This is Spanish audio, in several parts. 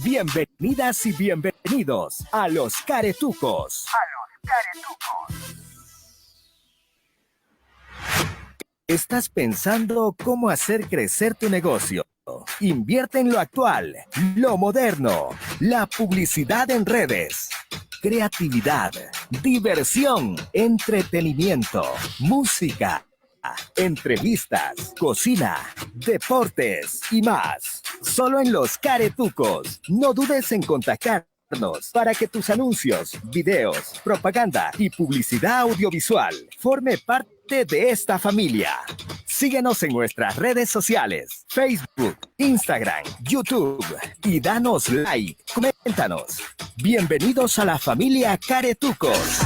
Bienvenidas y bienvenidos a Los Caretucos. ¿Estás pensando cómo hacer crecer tu negocio? Invierte en lo actual, lo moderno, la publicidad en redes, creatividad, diversión, entretenimiento, música, entrevistas, cocina, deportes y más. Solo en Los Caretucos. No dudes en contactarnos para que tus anuncios, videos, propaganda y publicidad audiovisual forme parte de esta familia. Síguenos en nuestras redes sociales, Facebook, Instagram, YouTube y danos like, coméntanos. Bienvenidos a la familia Caretucos.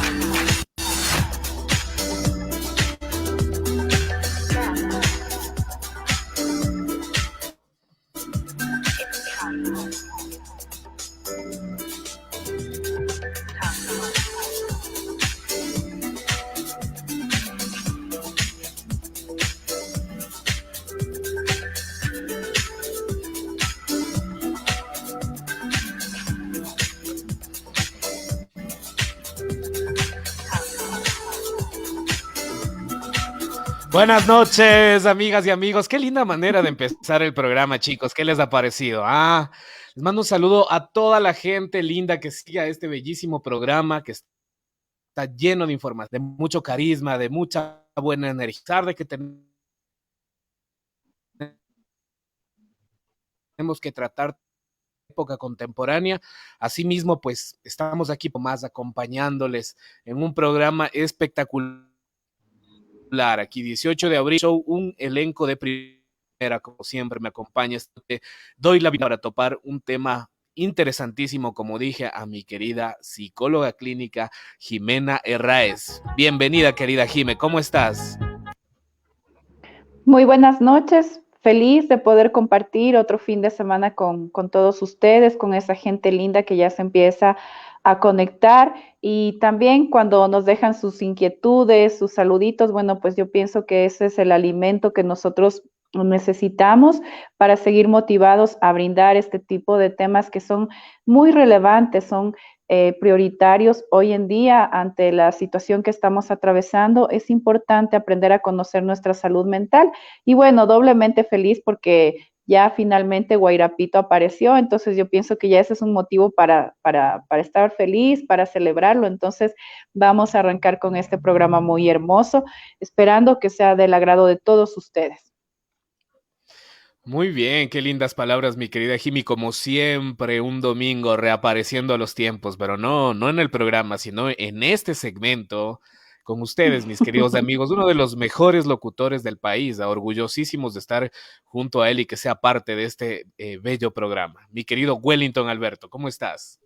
Buenas noches, amigas y amigos. Qué linda manera de empezar el programa, chicos. ¿Qué les ha parecido? Les mando un saludo a toda la gente linda que sigue a este bellísimo programa que está lleno de información, de mucho carisma, de mucha buena energía, de que tenemos que tratar época contemporánea. Asimismo, pues estamos aquí más acompañándoles en un programa espectacular. Aquí 18 de abril, show, un elenco de primera, como siempre me acompaña. Doy la vida para topar un tema interesantísimo, como dije, a mi querida psicóloga clínica Jimena Herráez. Bienvenida, querida Jime, ¿cómo estás? Muy buenas noches, feliz de poder compartir otro fin de semana con todos ustedes, con esa gente linda que ya se empieza a conectar y también cuando nos dejan sus inquietudes, sus saluditos, bueno, pues yo pienso que ese es el alimento que nosotros necesitamos para seguir motivados a brindar este tipo de temas que son muy relevantes, son prioritarios hoy en día ante la situación que estamos atravesando. Es importante aprender a conocer nuestra salud mental y bueno, doblemente feliz porque ya finalmente Guairapito apareció, entonces yo pienso que ya ese es un motivo para estar feliz, para celebrarlo. Entonces vamos a arrancar con este programa muy hermoso, esperando que sea del agrado de todos ustedes. Muy bien, qué lindas palabras, mi querida Jimmy, como siempre, un domingo reapareciendo a los tiempos, pero no en el programa, sino en este segmento, con ustedes, mis queridos amigos, uno de los mejores locutores del país, orgullosísimos de estar junto a él y que sea parte de este bello programa. Mi querido Wellington Alberto, ¿cómo estás?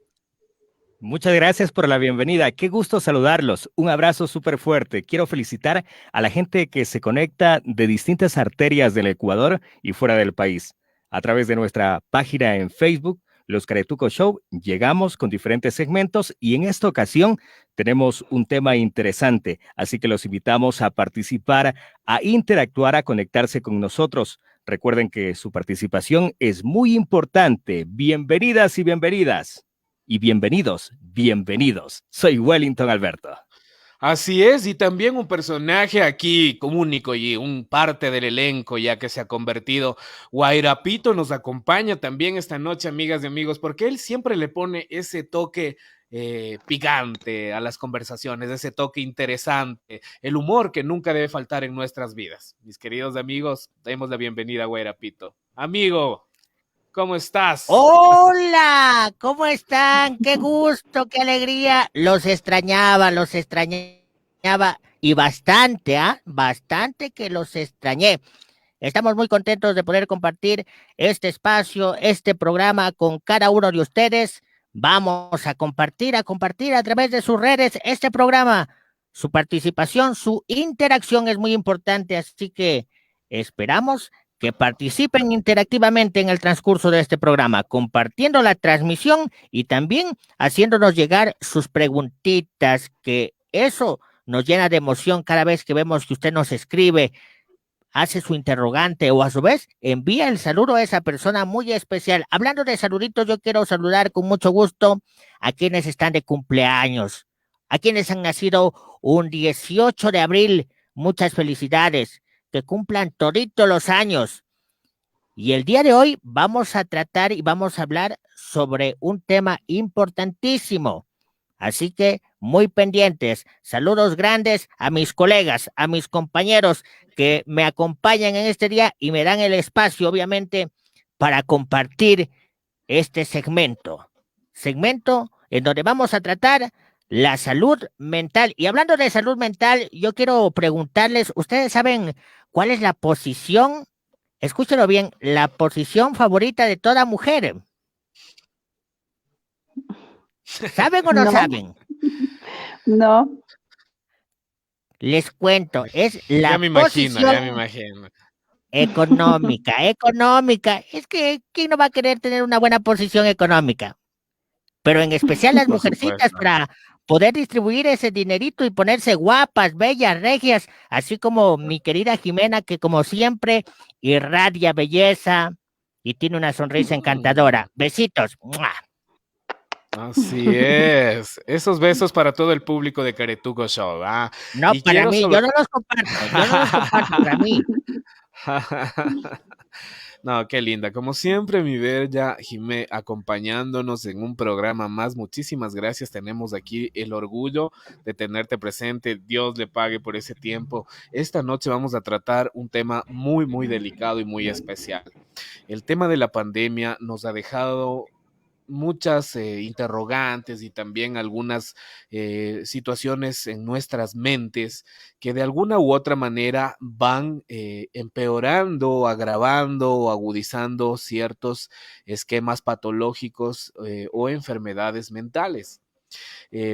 Muchas gracias por la bienvenida. Qué gusto saludarlos. Un abrazo súper fuerte. Quiero felicitar a la gente que se conecta de distintas arterias del Ecuador y fuera del país. A través de nuestra página en Facebook, Los Caretucos Show, llegamos con diferentes segmentos y en esta ocasión tenemos un tema interesante. Así que los invitamos a participar, a interactuar, a conectarse con nosotros. Recuerden que su participación es muy importante. Bienvenidas y bienvenidas. Y bienvenidos. Soy Wellington Alberto. Así es, y también un personaje aquí único y un parte del elenco ya que se ha convertido. Guairapito nos acompaña también esta noche, amigas y amigos, porque él siempre le pone ese toque picante a las conversaciones, ese toque interesante, el humor que nunca debe faltar en nuestras vidas. Mis queridos amigos, demos la bienvenida a Guairapito. Amigo, ¿cómo estás? Hola, ¿cómo están? Qué gusto, qué alegría. Los extrañaba y bastante, bastante que los extrañé. Estamos muy contentos de poder compartir este espacio, este programa con cada uno de ustedes. Vamos a compartir a través de sus redes este programa. Su participación, su interacción es muy importante, así que esperamos que participen interactivamente en el transcurso de este programa, compartiendo la transmisión y también haciéndonos llegar sus preguntitas, que eso nos llena de emoción cada vez que vemos que usted nos escribe. hace su interrogante o a su vez envía el saludo a esa persona muy especial. Hablando de saluditos, yo quiero saludar con mucho gusto a quienes están de cumpleaños, a quienes han nacido un 18 de abril. Muchas felicidades, que cumplan toditos los años. Y el día de hoy vamos a tratar y vamos a hablar sobre un tema importantísimo. Así que muy pendientes. Saludos grandes a mis colegas, a mis compañeros que me acompañan en este día y me dan el espacio, obviamente, para compartir este segmento. Segmento en donde vamos a tratar la salud mental. Y hablando de salud mental, yo quiero preguntarles, ¿ustedes saben cuál es la posición? Escúchelo bien, la posición favorita de toda mujer. ¿Saben o no, No, saben? no, Les cuento, es la Ya me imagino, posición ya me imagino. económica. Es que, ¿quién no va a querer tener una buena posición económica? Pero en especial las Por mujercitas supuesto. para poder distribuir ese dinerito y ponerse guapas, bellas, regias, así como mi querida Jimena, que como siempre irradia belleza y tiene una sonrisa encantadora. Besitos. ¡Mua! Así es. Esos besos para todo el público de Caretuco Show. No, Y para quiero mí, sobre... yo no los comparto para mí. No, qué linda. Como siempre, mi bella Jimé, acompañándonos en un programa más. Muchísimas gracias. Tenemos aquí el orgullo de tenerte presente. Dios le pague por ese tiempo. Esta noche vamos a tratar un tema muy, muy delicado y muy especial. El tema de la pandemia nos ha dejado muchas interrogantes y también algunas situaciones en nuestras mentes que de alguna u otra manera van empeorando, agravando o agudizando ciertos esquemas patológicos o enfermedades mentales.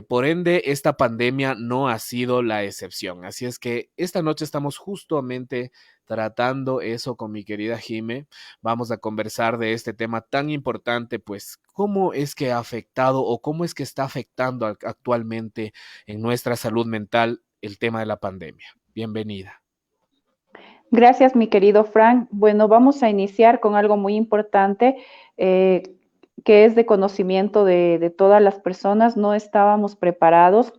Por ende, esta pandemia no ha sido la excepción. Así es que esta noche estamos justamente tratando eso con mi querida Jime. Vamos a conversar de este tema tan importante, pues cómo es que ha afectado o cómo es que está afectando actualmente en nuestra salud mental el tema de la pandemia. Bienvenida. gracias, mi querido Frank. Bueno, vamos a iniciar con algo muy importante, eh, que es de conocimiento de todas las personas. No estábamos preparados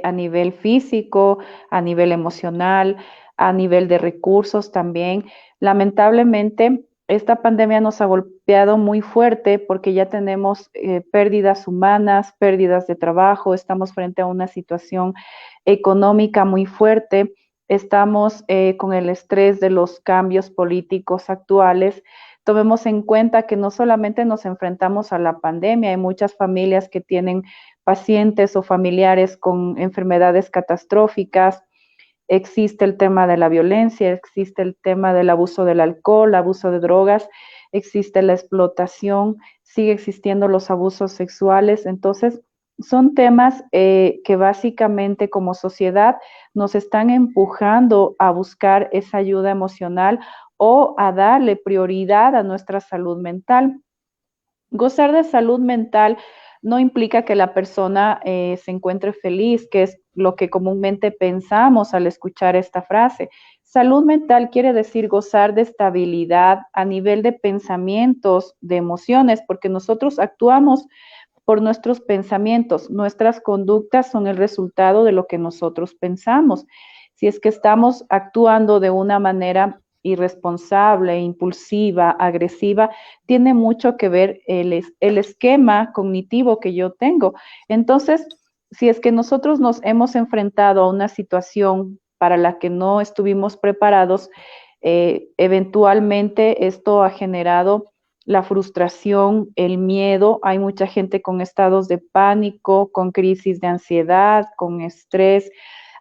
a nivel físico, a nivel emocional, a nivel de recursos también. Lamentablemente, esta pandemia nos ha golpeado muy fuerte porque ya tenemos pérdidas humanas, pérdidas de trabajo, estamos frente a una situación económica muy fuerte. Estamos con el estrés de los cambios políticos actuales. Tomemos en cuenta que no solamente nos enfrentamos a la pandemia, hay muchas familias que tienen pacientes o familiares con enfermedades catastróficas. Existe el tema de la violencia, existe el tema del abuso del alcohol, abuso de drogas, existe la explotación, sigue existiendo los abusos sexuales. Entonces, son temas que básicamente como sociedad nos están empujando a buscar esa ayuda emocional o a darle prioridad a nuestra salud mental. Gozar de salud mental no implica que la persona se encuentre feliz, que es lo que comúnmente pensamos al escuchar esta frase. Salud mental quiere decir gozar de estabilidad a nivel de pensamientos, de emociones, porque nosotros actuamos por nuestros pensamientos. Nuestras conductas son el resultado de lo que nosotros pensamos. Si es que estamos actuando de una manera irresponsable, impulsiva, agresiva, tiene mucho que ver el esquema cognitivo que yo tengo. Entonces, si es que nosotros nos hemos enfrentado a una situación para la que no estuvimos preparados, eventualmente esto ha generado la frustración, el miedo. Hay mucha gente con estados de pánico, con crisis de ansiedad, con estrés.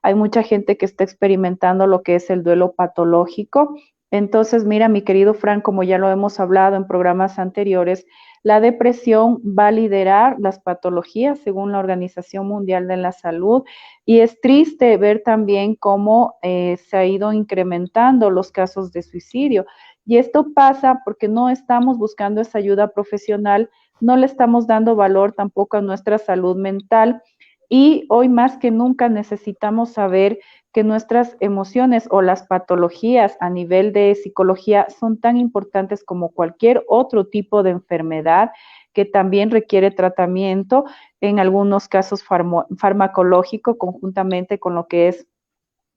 Hay mucha gente que está experimentando lo que es el duelo patológico. Entonces, mira, mi querido Frank, como ya lo hemos hablado en programas anteriores, la depresión va a liderar las patologías según la Organización Mundial de la Salud, y es triste ver también cómo se ha ido incrementando los casos de suicidio. Y esto pasa porque no estamos buscando esa ayuda profesional, no le estamos dando valor tampoco a nuestra salud mental, Y hoy más que nunca necesitamos saber que nuestras emociones o las patologías a nivel de psicología son tan importantes como cualquier otro tipo de enfermedad que también requiere tratamiento, en algunos casos farmacológico, conjuntamente con lo que es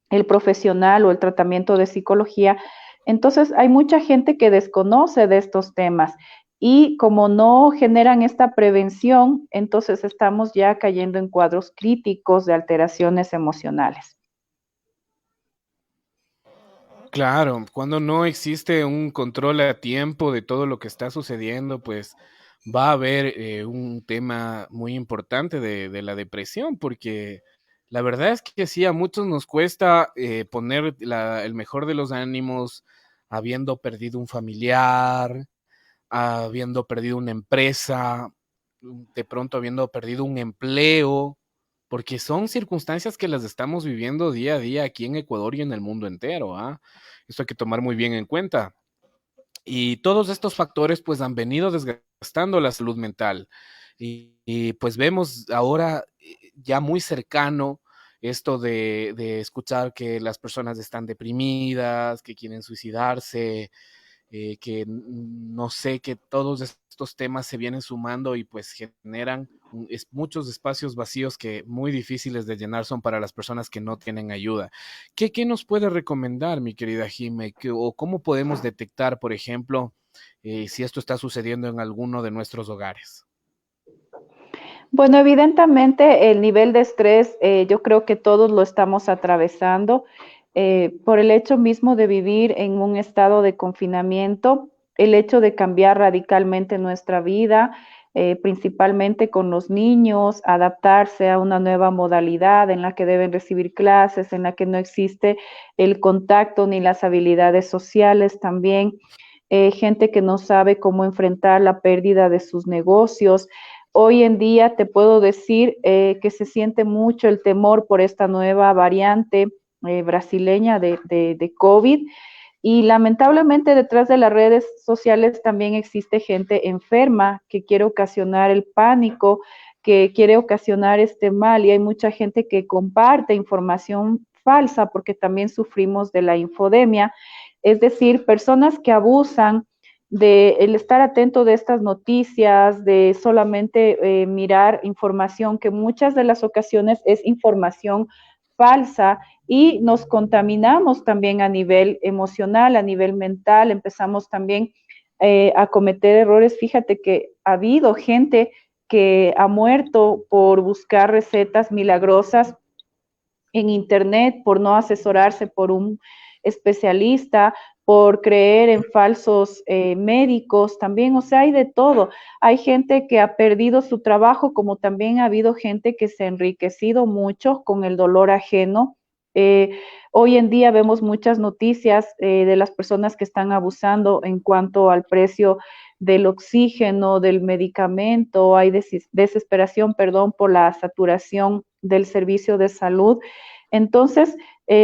el profesional o el tratamiento de psicología. Entonces, hay mucha gente que desconoce de estos temas y como no generan esta prevención, entonces estamos ya cayendo en cuadros críticos de alteraciones emocionales. Claro, cuando no existe un control a tiempo de todo lo que está sucediendo, pues va a haber un tema muy importante de la depresión, porque la verdad es que sí, a muchos nos cuesta poner el mejor de los ánimos habiendo perdido un familiar, habiendo perdido una empresa, de pronto habiendo perdido un empleo, porque son circunstancias que las estamos viviendo día a día aquí en Ecuador y en el mundo entero, ¿ah? Esto hay que tomar muy bien en cuenta. Y todos estos factores pues han venido desgastando la salud mental. Y pues vemos ahora ya muy cercano esto de escuchar que las personas están deprimidas, que quieren suicidarse, que no sé, que todos estos temas se vienen sumando y pues generan muchos espacios vacíos que muy difíciles de llenar son para las personas que no tienen ayuda. ¿Qué nos puede recomendar, mi querida Jime? ¿O cómo podemos detectar, por ejemplo, si esto está sucediendo en alguno de nuestros hogares? Bueno, evidentemente el nivel de estrés, yo creo que todos lo estamos atravesando por el hecho mismo de vivir en un estado de confinamiento, el hecho de cambiar radicalmente nuestra vida, principalmente con los niños, adaptarse a una nueva modalidad en la que deben recibir clases, en la que no existe el contacto ni las habilidades sociales también, gente que no sabe cómo enfrentar la pérdida de sus negocios. Hoy en día te puedo decir que se siente mucho el temor por esta nueva variante brasileña de COVID y lamentablemente detrás de las redes sociales también existe gente enferma que quiere ocasionar el pánico, que quiere ocasionar este mal y hay mucha gente que comparte información falsa porque también sufrimos de la infodemia, es decir, personas que abusan de el estar atento de estas noticias, de solamente mirar información que muchas de las ocasiones es información falsa y nos contaminamos también a nivel emocional, a nivel mental, empezamos también a cometer errores. Fíjate que ha habido gente que ha muerto por buscar recetas milagrosas en internet, por no asesorarse por un especialista, por creer en falsos médicos también, o sea, hay de todo. Hay gente que ha perdido su trabajo, como también ha habido gente que se ha enriquecido mucho con el dolor ajeno. Hoy en día vemos muchas noticias de las personas que están abusando en cuanto al precio del oxígeno, del medicamento, hay desesperación, perdón, por la saturación del servicio de salud. Entonces,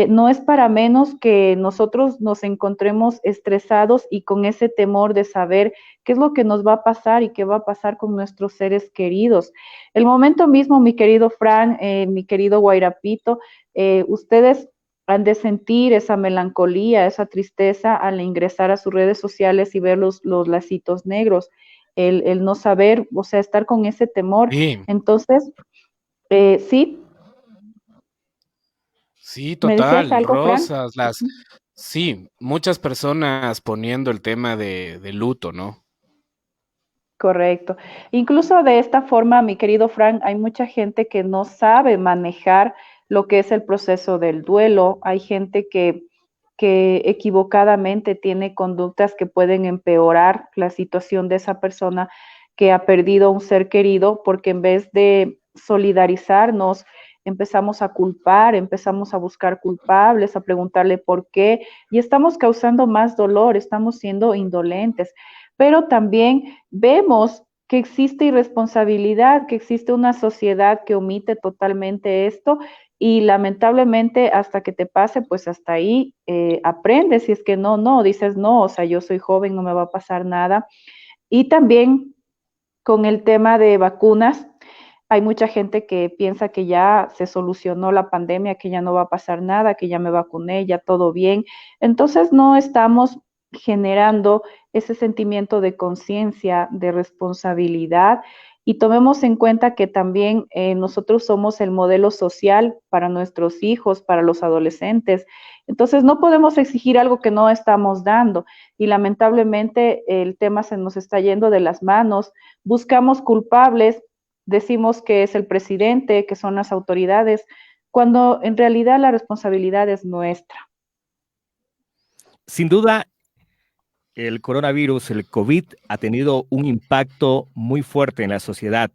no es para menos que nosotros nos encontremos estresados y con ese temor de saber qué es lo que nos va a pasar y qué va a pasar con nuestros seres queridos. El momento mismo, mi querido Fran, mi querido Guairapito, ustedes han de sentir esa melancolía, esa tristeza al ingresar a sus redes sociales y ver los lacitos negros, el no saber, o sea, estar con ese temor. Sí. Entonces, sí. Sí, ¿Me decías total, algo, Fran? rosas, sí, muchas personas poniendo el tema de luto, ¿no? Correcto. Incluso de esta forma, mi querido Frank, hay mucha gente que no sabe manejar lo que es el proceso del duelo. Hay gente que equivocadamente tiene conductas que pueden empeorar la situación de esa persona que ha perdido un ser querido, porque en vez de solidarizarnos, empezamos a culpar, empezamos a buscar culpables, a preguntarle por qué, y estamos causando más dolor, estamos siendo indolentes, pero también vemos que existe irresponsabilidad, que existe una sociedad que omite totalmente esto y lamentablemente hasta que te pase, pues hasta ahí aprendes, si es que no, dices no, o sea, yo soy joven, no me va a pasar nada. Y también con el tema de vacunas, Hay mucha gente que piensa que ya se solucionó la pandemia, que ya no va a pasar nada, que ya me vacuné, ya todo bien. Entonces no estamos generando ese sentimiento de conciencia, de responsabilidad y tomemos en cuenta que también nosotros somos el modelo social para nuestros hijos, para los adolescentes. Entonces no podemos exigir algo que no estamos dando y lamentablemente el tema se nos está yendo de las manos. Buscamos culpables, decimos que es el presidente, que son las autoridades, cuando en realidad la responsabilidad es nuestra. Sin duda, el coronavirus, el COVID, ha tenido un impacto muy fuerte en la sociedad.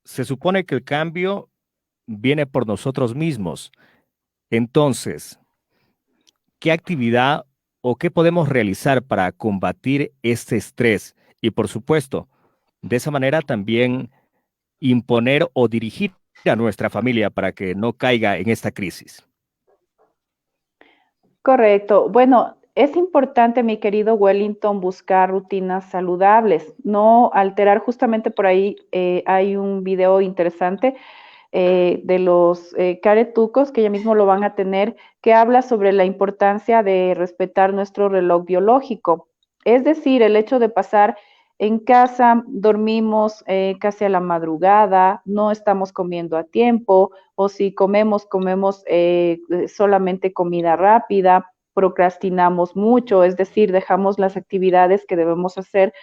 Se supone que el cambio viene por nosotros mismos. Entonces, ¿qué actividad o qué podemos realizar para combatir este estrés? Y por supuesto, de esa manera también imponer o dirigir a nuestra familia para que no caiga en esta crisis. Correcto. Bueno, es importante, mi querido Wellington, buscar rutinas saludables, no alterar. Justamente por ahí hay un video interesante de los caretucos, que ya mismo lo van a tener, que habla sobre la importancia de respetar nuestro reloj biológico. Es decir, el hecho de pasar en casa, dormimos casi a la madrugada, no estamos comiendo a tiempo, o si comemos, comemos solamente comida rápida, procrastinamos mucho, es decir, dejamos las actividades que debemos hacer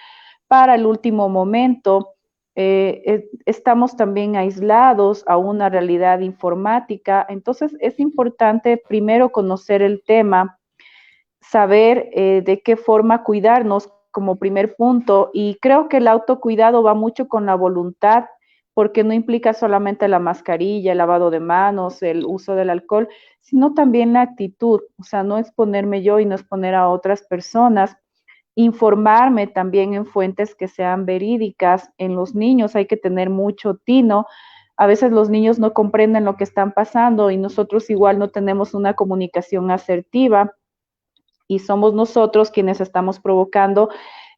para el último momento. Estamos también aislados a una realidad informática, entonces es importante primero conocer el tema, saber de qué forma cuidarnos como primer punto, y creo que el autocuidado va mucho con la voluntad, porque no implica solamente la mascarilla, el lavado de manos, el uso del alcohol, sino también la actitud, o sea, no exponerme yo y no exponer a otras personas. Informarme también en fuentes que sean verídicas. En los niños hay que tener mucho tino. A veces los niños no comprenden lo que están pasando y nosotros igual no tenemos una comunicación asertiva y somos nosotros quienes estamos provocando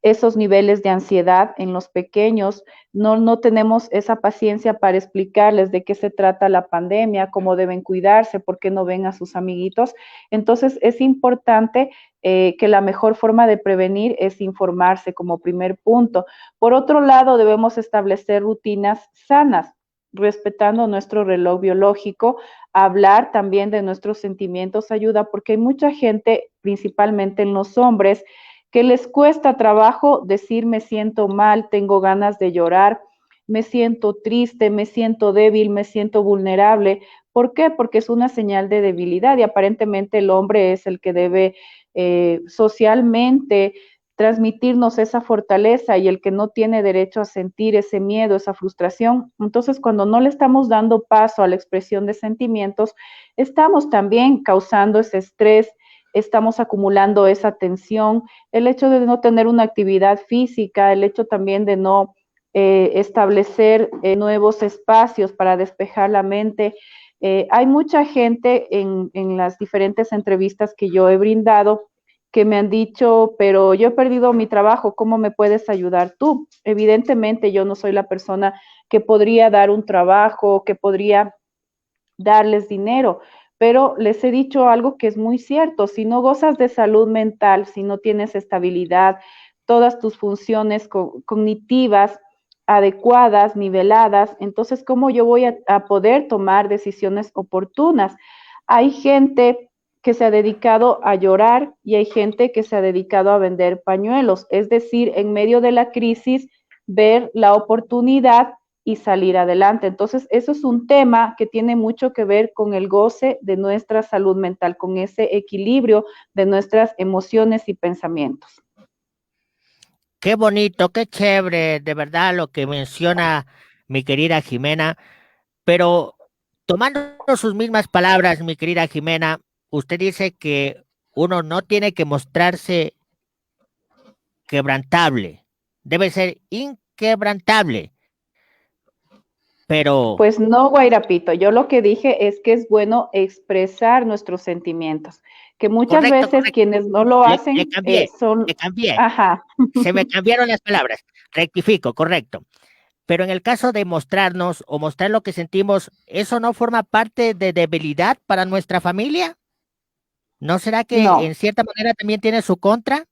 esos niveles de ansiedad en los pequeños. No tenemos esa paciencia para explicarles de qué se trata la pandemia, cómo deben cuidarse, por qué no ven a sus amiguitos. Entonces es importante que la mejor forma de prevenir es informarse como primer punto. Por otro lado, debemos establecer rutinas sanas, respetando nuestro reloj biológico. Hablar también de nuestros sentimientos ayuda, porque hay mucha gente, principalmente en los hombres, que les cuesta trabajo decir me siento mal, tengo ganas de llorar, me siento triste, me siento débil, me siento vulnerable. ¿Por qué? Porque es una señal de debilidad y aparentemente el hombre es el que debe socialmente transmitirnos esa fortaleza, y el que no tiene derecho a sentir ese miedo, esa frustración. Entonces, cuando no le estamos dando paso a la expresión de sentimientos, estamos también causando ese estrés, estamos acumulando esa tensión, el hecho de no tener una actividad física, el hecho también de no establecer nuevos espacios para despejar la mente. Hay mucha gente en las diferentes entrevistas que yo he brindado que me han dicho, pero yo he perdido mi trabajo, ¿cómo me puedes ayudar tú? Evidentemente yo no soy la persona que podría dar un trabajo, que podría darles dinero, pero les he dicho algo que es muy cierto: si no gozas de salud mental, si no tienes estabilidad, todas tus funciones cognitivas adecuadas, niveladas, entonces, ¿cómo yo voy a poder tomar decisiones oportunas? Hay gente que se ha dedicado a llorar y hay gente que se ha dedicado a vender pañuelos, es decir, en medio de la crisis, ver la oportunidad y salir adelante. Entonces, eso es un tema que tiene mucho que ver con el goce de nuestra salud mental, con ese equilibrio de nuestras emociones y pensamientos. Qué bonito, qué chévere, de verdad, lo que menciona mi querida Jimena. Pero tomando sus mismas palabras, mi querida Jimena, usted dice que uno no tiene que mostrarse quebrantable, debe ser inquebrantable. Pero pues no, Guairapito, yo lo que dije es que es bueno expresar nuestros sentimientos, que muchas correcto, veces quienes no lo hacen son... le cambié, Ajá. se me cambiaron las palabras, rectifico, correcto. pero en el caso de mostrarnos o mostrar lo que sentimos, ¿eso no forma parte de debilidad para nuestra familia? ¿No será que en No. cierta manera también tiene su contra?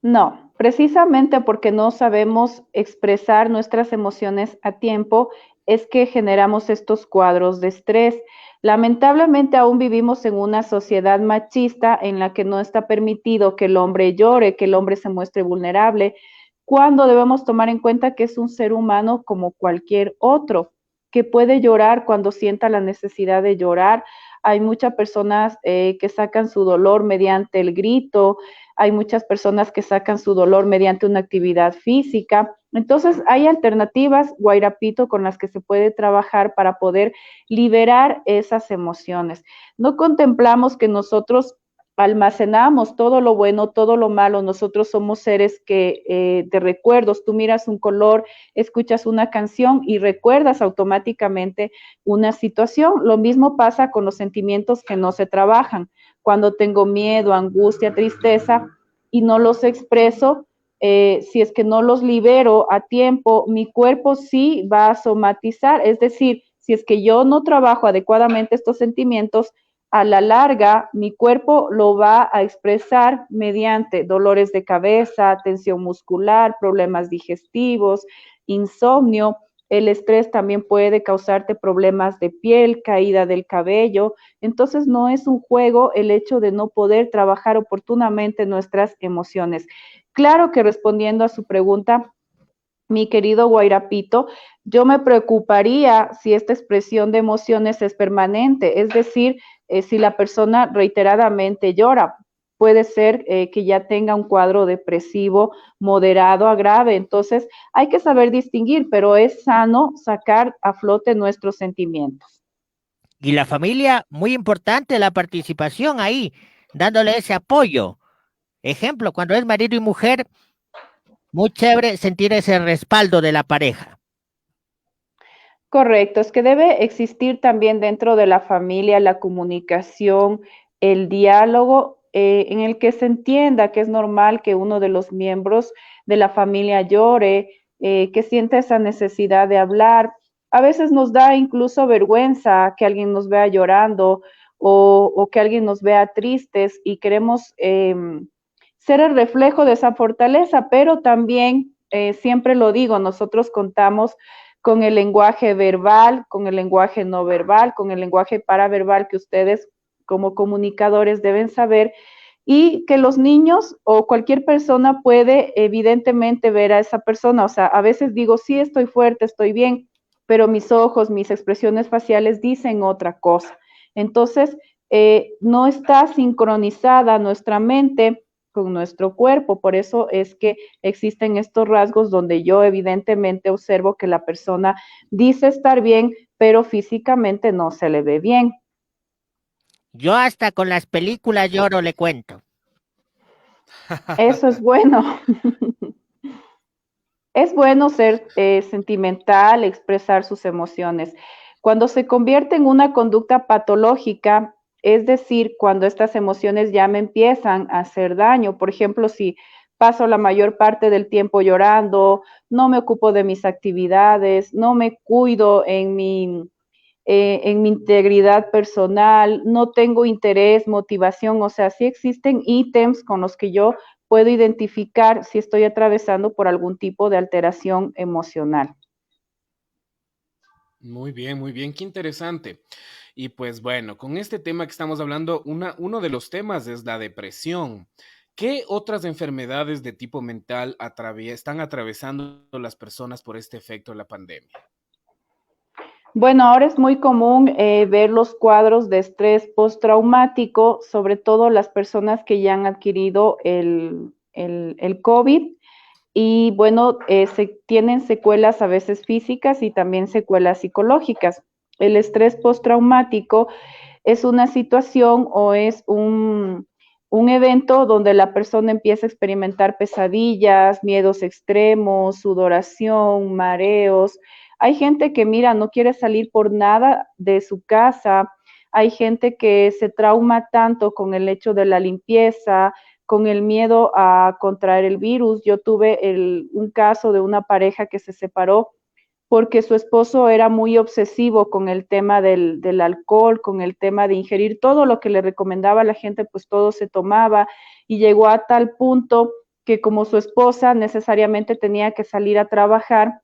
No, precisamente porque no sabemos expresar nuestras emociones a tiempo, es que generamos estos cuadros de estrés. Lamentablemente aún vivimos en una sociedad machista en la que no está permitido que el hombre llore, que el hombre se muestre vulnerable, cuando debemos tomar en cuenta que es un ser humano como cualquier otro, que puede llorar cuando sienta la necesidad de llorar. Hay muchas personas que sacan su dolor mediante el grito, hay muchas personas que sacan su dolor mediante una actividad física. Entonces, hay alternativas, Guairapito, con las que se puede trabajar para poder liberar esas emociones. No contemplamos que nosotros almacenamos todo lo bueno, todo lo malo. Nosotros somos seres que de recuerdos, tú miras un color, escuchas una canción y recuerdas automáticamente una situación. Lo mismo pasa con los sentimientos que no se trabajan. Cuando tengo miedo, angustia, tristeza y no los expreso, si es que no los libero a tiempo, mi cuerpo sí va a somatizar. Es decir, si es que yo no trabajo adecuadamente estos sentimientos, a la larga mi cuerpo lo va a expresar mediante dolores de cabeza, tensión muscular, problemas digestivos, insomnio. El estrés también puede causarte problemas de piel, caída del cabello. Entonces no es un juego el hecho de no poder trabajar oportunamente nuestras emociones. Claro que respondiendo a su pregunta, mi querido Guairapito, yo me preocuparía si esta expresión de emociones es permanente, es decir, si la persona reiteradamente llora. Puede ser que ya tenga un cuadro depresivo moderado a grave. Entonces, hay que saber distinguir, pero es sano sacar a flote nuestros sentimientos. Y la familia, muy importante la participación ahí, dándole ese apoyo. Ejemplo, cuando es marido y mujer, muy chévere sentir ese respaldo de la pareja. Correcto, es que debe existir también dentro de la familia la comunicación, el diálogo, en el que se entienda que es normal que uno de los miembros de la familia llore, que sienta esa necesidad de hablar. A veces nos da incluso vergüenza que alguien nos vea llorando o que alguien nos vea tristes y queremos ser el reflejo de esa fortaleza, pero también, siempre lo digo, nosotros contamos con el lenguaje verbal, con el lenguaje no verbal, con el lenguaje paraverbal que ustedes como comunicadores deben saber y que los niños o cualquier persona puede evidentemente ver a esa persona. O sea, a veces digo, sí, estoy fuerte, estoy bien, pero mis ojos, mis expresiones faciales dicen otra cosa. Entonces, no está sincronizada nuestra mente con nuestro cuerpo. Por eso es que existen estos rasgos donde yo evidentemente observo que la persona dice estar bien, pero físicamente no se le ve bien. Yo hasta con las películas lloro, le cuento. Eso es bueno. Es bueno ser sentimental, expresar sus emociones. Cuando se convierte en una conducta patológica, es decir, cuando estas emociones ya me empiezan a hacer daño, por ejemplo, si paso la mayor parte del tiempo llorando, no me ocupo de mis actividades, no me cuido en mi integridad personal, no tengo interés, motivación, o sea, sí existen ítems con los que yo puedo identificar si estoy atravesando por algún tipo de alteración emocional. Muy bien, qué interesante. Y pues bueno, con este tema que estamos hablando, uno de los temas es la depresión. ¿Qué otras enfermedades de tipo mental están atravesando las personas por este efecto de la pandemia? Bueno, ahora es muy común ver los cuadros de estrés postraumático, sobre todo las personas que ya han adquirido el COVID. Y bueno, tienen secuelas a veces físicas y también secuelas psicológicas. El estrés postraumático es una situación o es un evento donde la persona empieza a experimentar pesadillas, miedos extremos, sudoración, mareos. Hay gente que, mira, no quiere salir por nada de su casa. Hay gente que se trauma tanto con el hecho de la limpieza, con el miedo a contraer el virus. Yo tuve un caso de una pareja que se separó porque su esposo era muy obsesivo con el tema del alcohol, con el tema de ingerir todo lo que le recomendaba a la gente, pues todo se tomaba, y llegó a tal punto que como su esposa necesariamente tenía que salir a trabajar,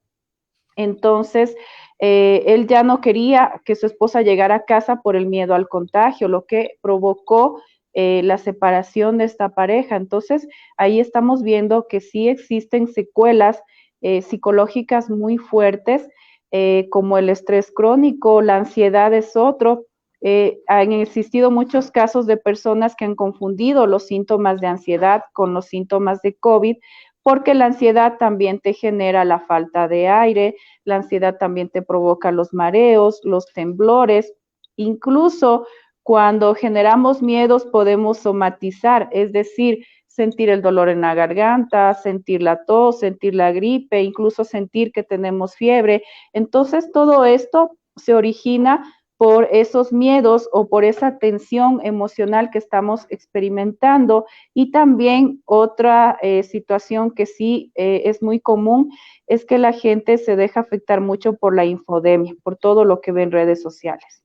entonces él ya no quería que su esposa llegara a casa por el miedo al contagio, lo que provocó la separación de esta pareja. Entonces ahí estamos viendo que sí existen secuelas psicológicas muy fuertes, como el estrés crónico, la ansiedad es otro. Han existido muchos casos de personas que han confundido los síntomas de ansiedad con los síntomas de COVID, porque la ansiedad también te genera la falta de aire, la ansiedad también te provoca los mareos, los temblores, incluso cuando generamos miedos podemos somatizar, es decir, sentir el dolor en la garganta, sentir la tos, sentir la gripe, incluso sentir que tenemos fiebre. Entonces, todo esto se origina por esos miedos o por esa tensión emocional que estamos experimentando. Y también otra situación que sí es muy común es que la gente se deja afectar mucho por la infodemia, por todo lo que ve en redes sociales.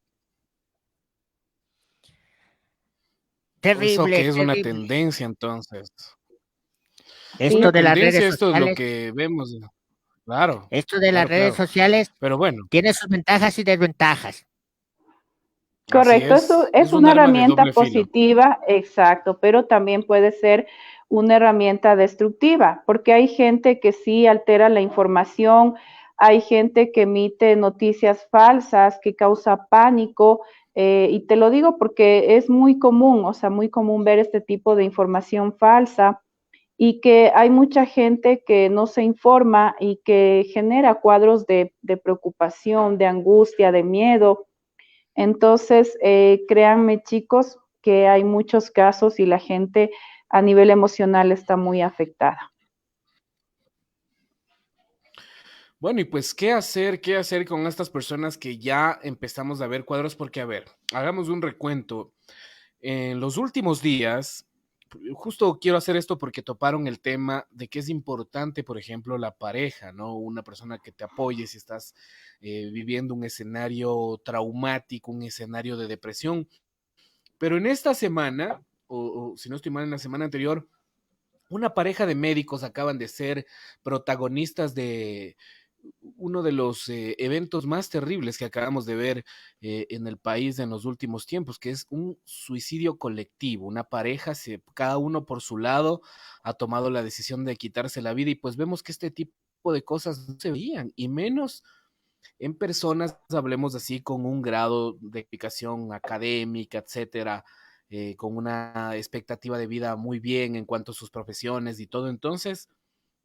Eso Terrible, que es una terrible. tendencia, entonces. Es Sí, una Esto de las redes tendencia, esto es lo sociales, que vemos. Claro, esto de las claro, redes claro. sociales Pero bueno, tiene sus ventajas y desventajas. así correcto, eso es es un una arma de herramienta doble filo. positiva, exacto, pero también puede ser una herramienta destructiva, porque hay gente que sí altera la información, hay gente que emite noticias falsas, que causa pánico, y te lo digo porque es muy común, o sea, muy común ver este tipo de información falsa, y que hay mucha gente que no se informa y que genera cuadros de preocupación, de angustia, de miedo. Entonces, créanme chicos que hay muchos casos y la gente a nivel emocional está muy afectada. Bueno, y pues, ¿qué hacer? ¿Qué hacer con estas personas que ya empezamos a ver cuadros? Porque, a ver, hagamos un recuento. En los últimos días, justo quiero hacer esto porque toparon el tema de que es importante, por ejemplo, la pareja, ¿no? Una persona que te apoye si estás viviendo un escenario traumático, un escenario de depresión. Pero en esta semana, o si no estoy mal, en la semana anterior, una pareja de médicos acaban de ser protagonistas de uno de los eventos más terribles que acabamos de ver en el país en los últimos tiempos, que es un suicidio colectivo. Una pareja, cada uno por su lado, ha tomado la decisión de quitarse la vida y pues vemos que este tipo de cosas no se veían, y menos en personas, hablemos así, con un grado de educación académica, etcétera, con una expectativa de vida muy bien en cuanto a sus profesiones y todo. Entonces,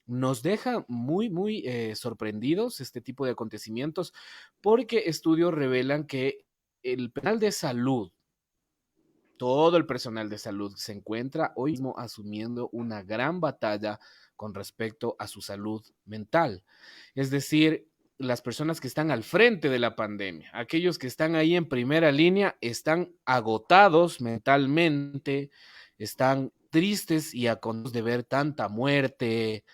nos deja muy, muy sorprendidos este tipo de acontecimientos, porque estudios revelan que el personal de salud, todo el personal de salud se encuentra hoy mismo asumiendo una gran batalla con respecto a su salud mental. Es decir, las personas que están al frente de la pandemia, aquellos que están ahí en primera línea, están agotados mentalmente, están tristes y acontentos de ver tanta muerte,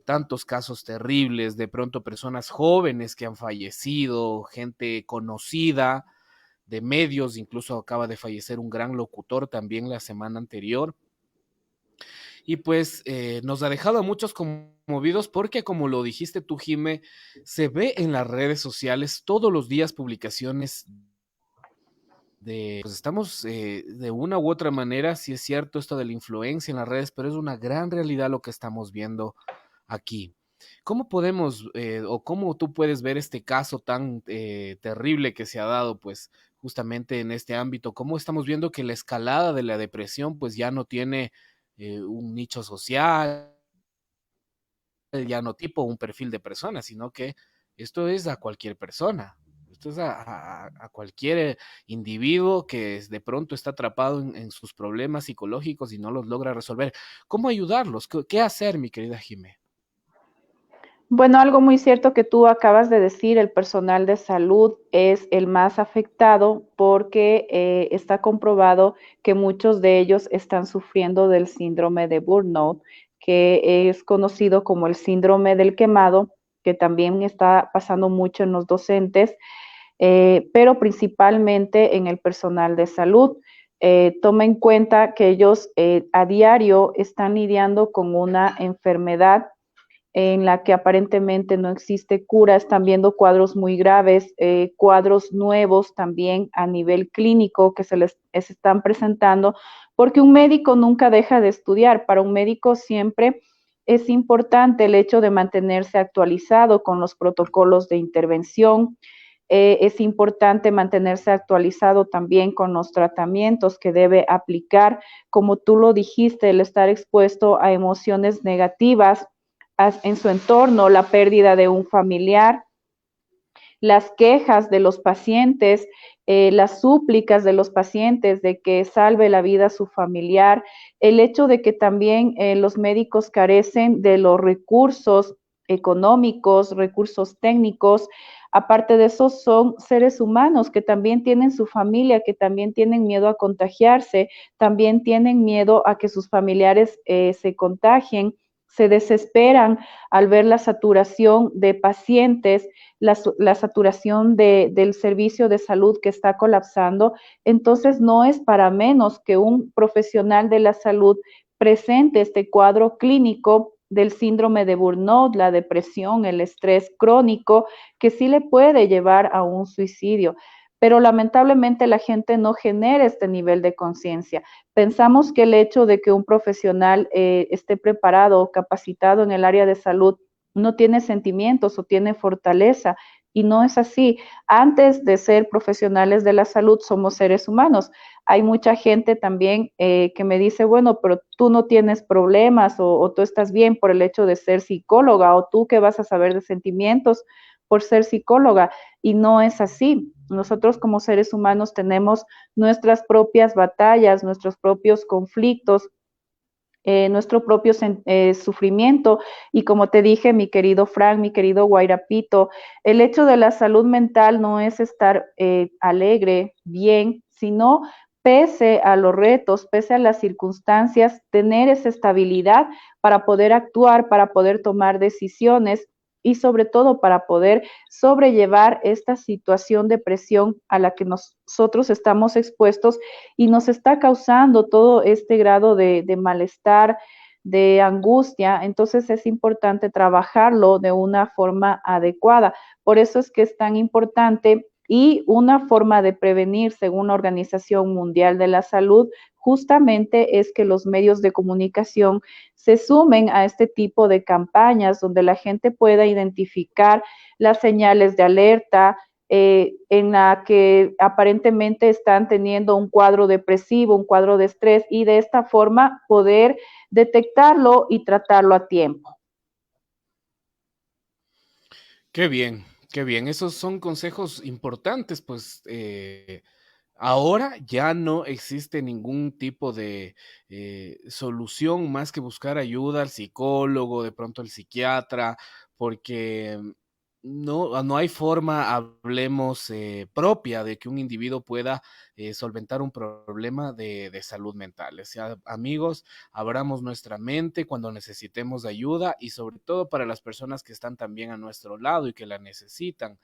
tantos casos terribles, de pronto personas jóvenes que han fallecido, gente conocida de medios, incluso acaba de fallecer un gran locutor también la semana anterior. Y pues nos ha dejado a muchos conmovidos porque, como lo dijiste tú, Jime, se ve en las redes sociales todos los días publicaciones de, pues estamos de una u otra manera, sí es cierto esto de la influencia en las redes, pero es una gran realidad lo que estamos viendo aquí. ¿Cómo podemos o cómo tú puedes ver este caso tan terrible que se ha dado, pues justamente en este ámbito? ¿Cómo estamos viendo que la escalada de la depresión pues ya no tiene un nicho social, ya no tipo un perfil de persona, sino que esto es a cualquier persona? Esto es a cualquier individuo que de pronto está atrapado en sus problemas psicológicos y no los logra resolver. ¿Cómo ayudarlos? ¿Qué hacer, mi querida Jimé? Bueno, algo muy cierto que tú acabas de decir, el personal de salud es el más afectado porque está comprobado que muchos de ellos están sufriendo del síndrome de burnout, que es conocido como el síndrome del quemado, que también está pasando mucho en los docentes, pero principalmente en el personal de salud. Toma en cuenta que ellos a diario están lidiando con una enfermedad en la que aparentemente no existe cura, están viendo cuadros muy graves, cuadros nuevos también a nivel clínico que se están presentando, porque un médico nunca deja de estudiar. Para un médico siempre es importante el hecho de mantenerse actualizado con los protocolos de intervención. Es importante mantenerse actualizado también con los tratamientos que debe aplicar. Como tú lo dijiste, el estar expuesto a emociones negativas en su entorno, la pérdida de un familiar, las quejas de los pacientes, las súplicas de los pacientes de que salve la vida a su familiar, el hecho de que también los médicos carecen de los recursos económicos, recursos técnicos. Aparte de eso, son seres humanos que también tienen su familia, que también tienen miedo a contagiarse, también tienen miedo a que sus familiares se contagien, se desesperan al ver la saturación de pacientes, la saturación del servicio de salud que está colapsando. Entonces, no es para menos que un profesional de la salud presente este cuadro clínico del síndrome de burnout, la depresión, el estrés crónico, que sí le puede llevar a un suicidio. Pero lamentablemente la gente no genera este nivel de conciencia. Pensamos que el hecho de que un profesional esté preparado o capacitado en el área de salud no tiene sentimientos o tiene fortaleza, y no es así. Antes de ser profesionales de la salud, somos seres humanos. Hay mucha gente también que me dice, bueno, pero tú no tienes problemas o tú estás bien por el hecho de ser psicóloga, o tú qué vas a saber de sentimientos por ser psicóloga, y no es así. Nosotros como seres humanos tenemos nuestras propias batallas, nuestros propios conflictos, nuestro propio sufrimiento. Y como te dije, mi querido Frank, mi querido Guairapito, el hecho de la salud mental no es estar alegre, bien, sino pese a los retos, pese a las circunstancias, tener esa estabilidad para poder actuar, para poder tomar decisiones y sobre todo para poder sobrellevar esta situación de presión a la que nosotros estamos expuestos y nos está causando todo este grado de malestar, de angustia. Entonces es importante trabajarlo de una forma adecuada. Por eso es que es tan importante, y una forma de prevenir, según la Organización Mundial de la Salud, justamente es que los medios de comunicación se sumen a este tipo de campañas donde la gente pueda identificar las señales de alerta, en la que aparentemente están teniendo un cuadro depresivo, un cuadro de estrés, y de esta forma poder detectarlo y tratarlo a tiempo. Qué bien, qué bien. Esos son consejos importantes, pues ahora ya no existe ningún tipo de solución más que buscar ayuda al psicólogo, de pronto al psiquiatra, porque no hay forma, hablemos, propia de que un individuo pueda solventar un problema de salud mental. O sea, amigos, abramos nuestra mente cuando necesitemos de ayuda, y sobre todo para las personas que están también a nuestro lado y que la necesitan,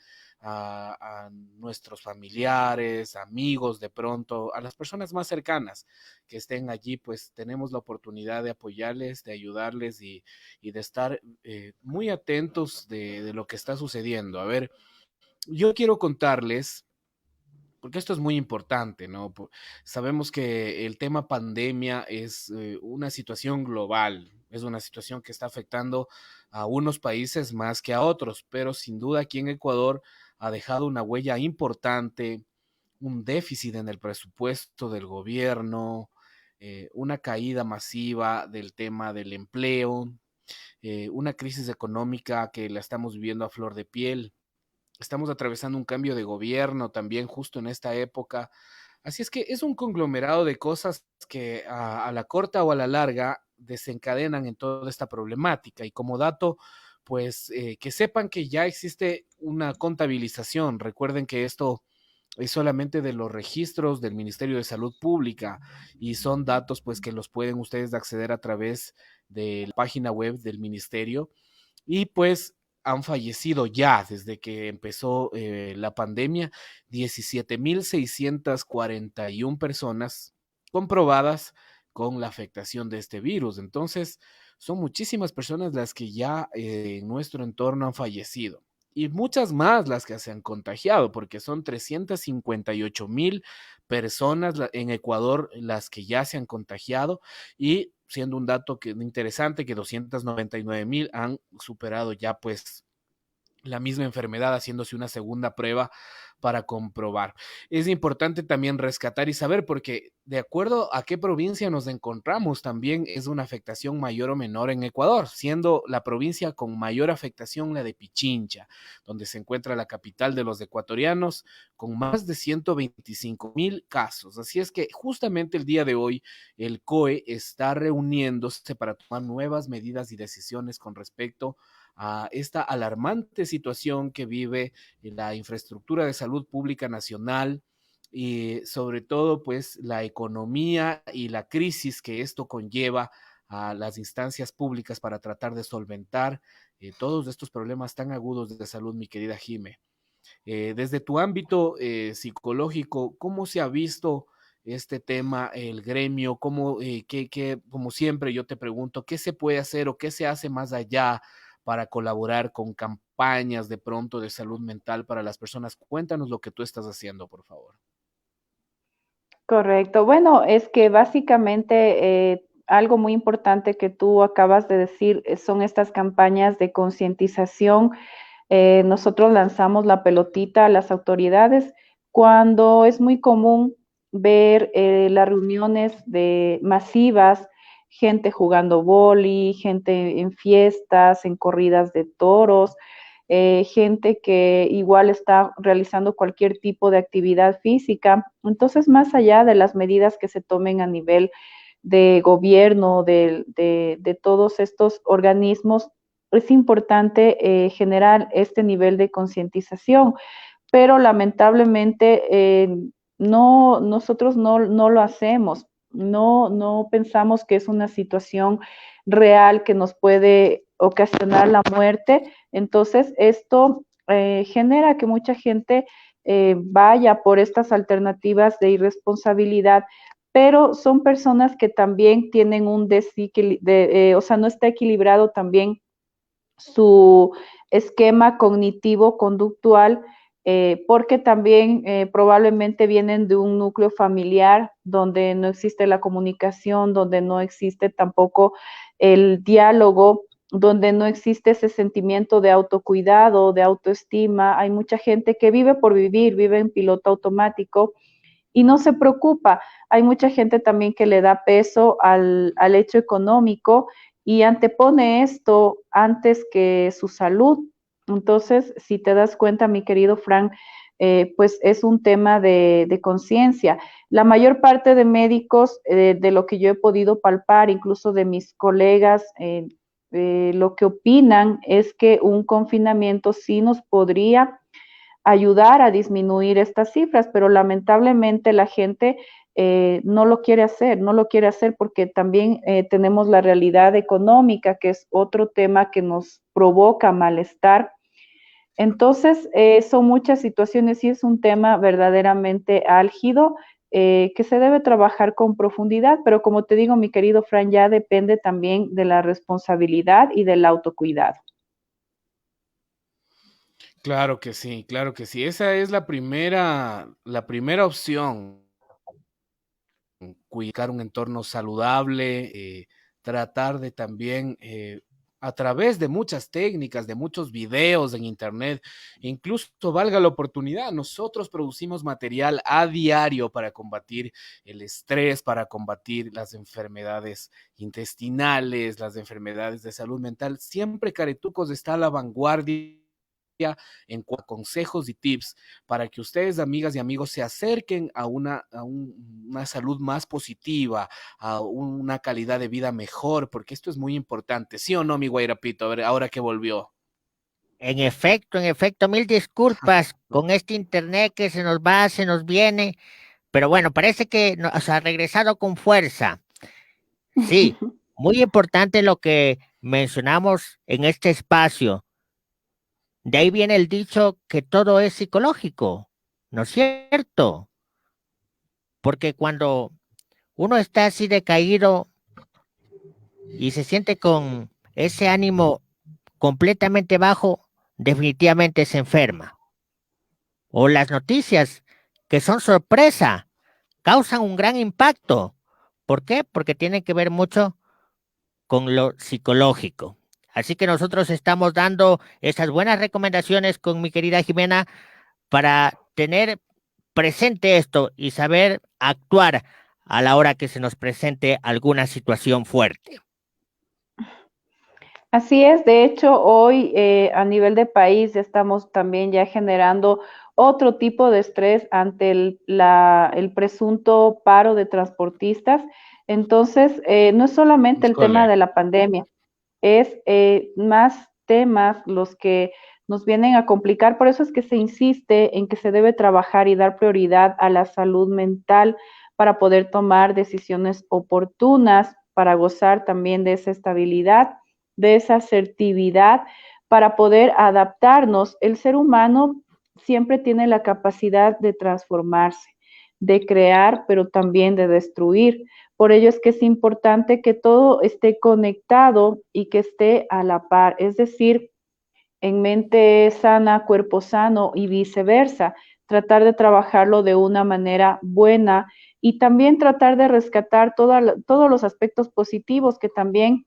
a nuestros familiares, amigos, de pronto, a las personas más cercanas que estén allí, pues tenemos la oportunidad de apoyarles, de ayudarles y de estar muy atentos de lo que está sucediendo. A ver, yo quiero contarles, porque esto es muy importante, ¿no? Sabemos que el tema pandemia es una situación global, es una situación que está afectando a unos países más que a otros, pero sin duda aquí en Ecuador ha dejado una huella importante, un déficit en el presupuesto del gobierno, una caída masiva del tema del empleo, una crisis económica que la estamos viviendo a flor de piel. Estamos atravesando un cambio de gobierno también justo en esta época. Así es que es un conglomerado de cosas que a la corta o a la larga desencadenan en toda esta problemática. Y como dato, pues que sepan que ya existe una contabilización. Recuerden que esto es solamente de los registros del Ministerio de Salud Pública y son datos pues que los pueden ustedes acceder a través de la página web del ministerio y pues han fallecido ya desde que empezó la pandemia 17.641 personas comprobadas con la afectación de este virus. Entonces, son muchísimas personas las que ya en nuestro entorno han fallecido y muchas más las que se han contagiado, porque son 358.000 personas en Ecuador las que ya se han contagiado y siendo un dato interesante que 299.000 han superado ya pues la misma enfermedad haciéndose una segunda prueba para comprobar. Es importante también rescatar y saber porque de acuerdo a qué provincia nos encontramos también es una afectación mayor o menor en Ecuador, siendo la provincia con mayor afectación la de Pichincha, donde se encuentra la capital de los ecuatorianos con más de 125.000 casos. Así es que justamente el día de hoy el COE está reuniéndose para tomar nuevas medidas y decisiones con respecto a esta alarmante situación que vive la infraestructura de salud pública nacional y sobre todo pues la economía y la crisis que esto conlleva a las instancias públicas para tratar de solventar todos estos problemas tan agudos de salud, mi querida Jime. Desde tu ámbito psicológico, ¿cómo se ha visto este tema, el gremio? ¿Cómo, como siempre yo te pregunto, qué se puede hacer o qué se hace más allá para colaborar con campañas de pronto de salud mental para las personas? Cuéntanos lo que tú estás haciendo, por favor. Correcto. Bueno, es que básicamente algo muy importante que tú acabas de decir son estas campañas de concientización. Nosotros lanzamos la pelotita a las autoridades cuando es muy común ver las reuniones masivas, gente jugando vóley, gente en fiestas, en corridas de toros, gente que igual está realizando cualquier tipo de actividad física. Entonces, más allá de las medidas que se tomen a nivel de gobierno, de todos estos organismos, es importante generar este nivel de concientización, pero lamentablemente nosotros no lo hacemos, no pensamos que es una situación real que nos puede ocasionar la muerte. Entonces, esto genera que mucha gente vaya por estas alternativas de irresponsabilidad, pero son personas que también tienen un desequilibrio, o sea, no está equilibrado también su esquema cognitivo-conductual, porque también probablemente vienen de un núcleo familiar donde no existe la comunicación, donde no existe tampoco el diálogo, donde no existe ese sentimiento de autocuidado, de autoestima. Hay mucha gente que vive por vivir, vive en piloto automático y no se preocupa. Hay mucha gente también que le da peso al hecho económico y antepone esto antes que su salud. Entonces, si te das cuenta, mi querido Frank, pues es un tema de conciencia. La mayor parte de médicos, de lo que yo he podido palpar, incluso de mis colegas, lo que opinan es que un confinamiento sí nos podría ayudar a disminuir estas cifras, pero lamentablemente la gente no lo quiere hacer porque también tenemos la realidad económica, que es otro tema que nos provoca malestar. Entonces, son muchas situaciones y es un tema verdaderamente álgido que se debe trabajar con profundidad, pero como te digo, mi querido Fran, ya depende también de la responsabilidad y del autocuidado. Claro que sí, claro que sí. Esa es la primera opción. Cuidar un entorno saludable, tratar de también a través de muchas técnicas, de muchos videos en internet, incluso valga la oportunidad, nosotros producimos material a diario para combatir el estrés, para combatir las enfermedades intestinales, las enfermedades de salud mental. Siempre Caretucos está a la vanguardia en consejos y tips para que ustedes, amigas y amigos, se acerquen a una salud más positiva, a una calidad de vida mejor, porque esto es muy importante. ¿Sí o no, mi Guairapito? A ver, ahora que volvió. en efecto, mil disculpas con este internet que se nos va, se nos viene, pero bueno, parece que nos ha regresado con fuerza. Sí, muy importante lo que mencionamos en este espacio. De ahí viene el dicho que todo es psicológico, ¿no es cierto? Porque cuando uno está así decaído y se siente con ese ánimo completamente bajo, definitivamente se enferma. O las noticias que son sorpresa causan un gran impacto. ¿Por qué? Porque tienen que ver mucho con lo psicológico. Así que nosotros estamos dando esas buenas recomendaciones con mi querida Jimena para tener presente esto y saber actuar a la hora que se nos presente alguna situación fuerte. Así es, de hecho, hoy a nivel de país ya estamos también ya generando otro tipo de estrés ante el presunto paro de transportistas. Entonces, no es solamente el tema Híjole, de la pandemia, es más temas los que nos vienen a complicar. Por eso es que se insiste en que se debe trabajar y dar prioridad a la salud mental para poder tomar decisiones oportunas, para gozar también de esa estabilidad, de esa asertividad, para poder adaptarnos. El ser humano siempre tiene la capacidad de transformarse, de crear, pero también de destruir. Por ello es que es importante que todo esté conectado y que esté a la par, es decir, en mente sana, cuerpo sano y viceversa. Tratar de trabajarlo de una manera buena y también tratar de rescatar todos los aspectos positivos que también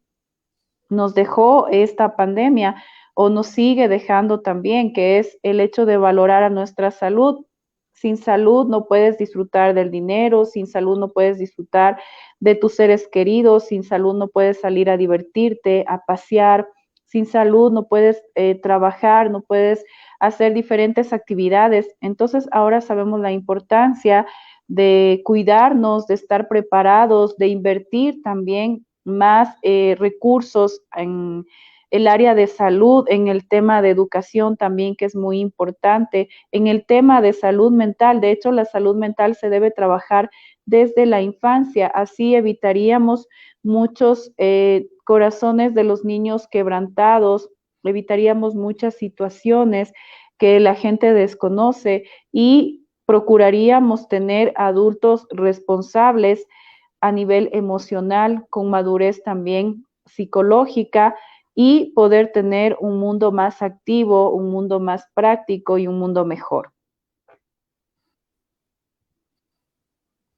nos dejó esta pandemia o nos sigue dejando también, que es el hecho de valorar a nuestra salud. Sin salud no puedes disfrutar del dinero, sin salud no puedes disfrutar de tus seres queridos, sin salud no puedes salir a divertirte, a pasear, sin salud no puedes trabajar, no puedes hacer diferentes actividades. Entonces ahora sabemos la importancia de cuidarnos, de estar preparados, de invertir también más recursos en el área de salud, en el tema de educación también, que es muy importante, en el tema de salud mental. De hecho, la salud mental se debe trabajar desde la infancia, así evitaríamos muchos corazones de los niños quebrantados, evitaríamos muchas situaciones que la gente desconoce y procuraríamos tener adultos responsables a nivel emocional, con madurez también psicológica y poder tener un mundo más activo, un mundo más práctico y un mundo mejor.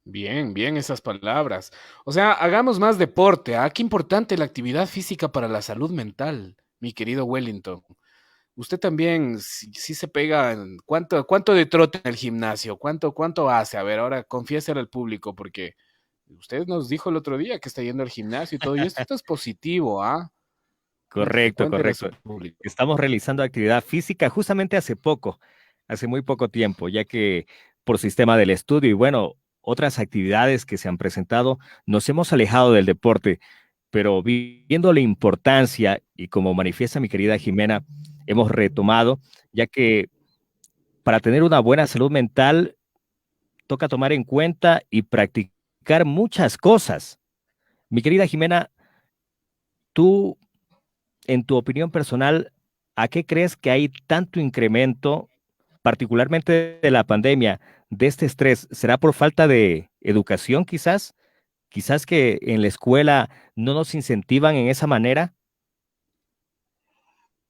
bien, bien esas palabras. O sea, hagamos más deporte. ¿Ah? Qué importante la actividad física para la salud mental, mi querido Wellington. Usted también sí se pega. ¿Cuánto de trote en el gimnasio? ¿Cuánto hace? A ver, ahora confiéselo al público, porque usted nos dijo el otro día que está yendo al gimnasio y todo, y esto es positivo, ¿ah? Correcto, Cuéntele a su correcto. público. Estamos realizando actividad física justamente hace poco, hace muy poco tiempo, ya que por sistema del estudio y bueno, otras actividades que se han presentado, nos hemos alejado del deporte, pero viendo la importancia y como manifiesta mi querida Jimena, hemos retomado, ya que para tener una buena salud mental toca tomar en cuenta y practicar muchas cosas. Mi querida Jimena, tú en tu opinión personal, ¿a qué crees que hay tanto incremento, particularmente de la pandemia, de este estrés? ¿Será por falta de educación quizás? Quizás que en la escuela no nos incentivan en esa manera.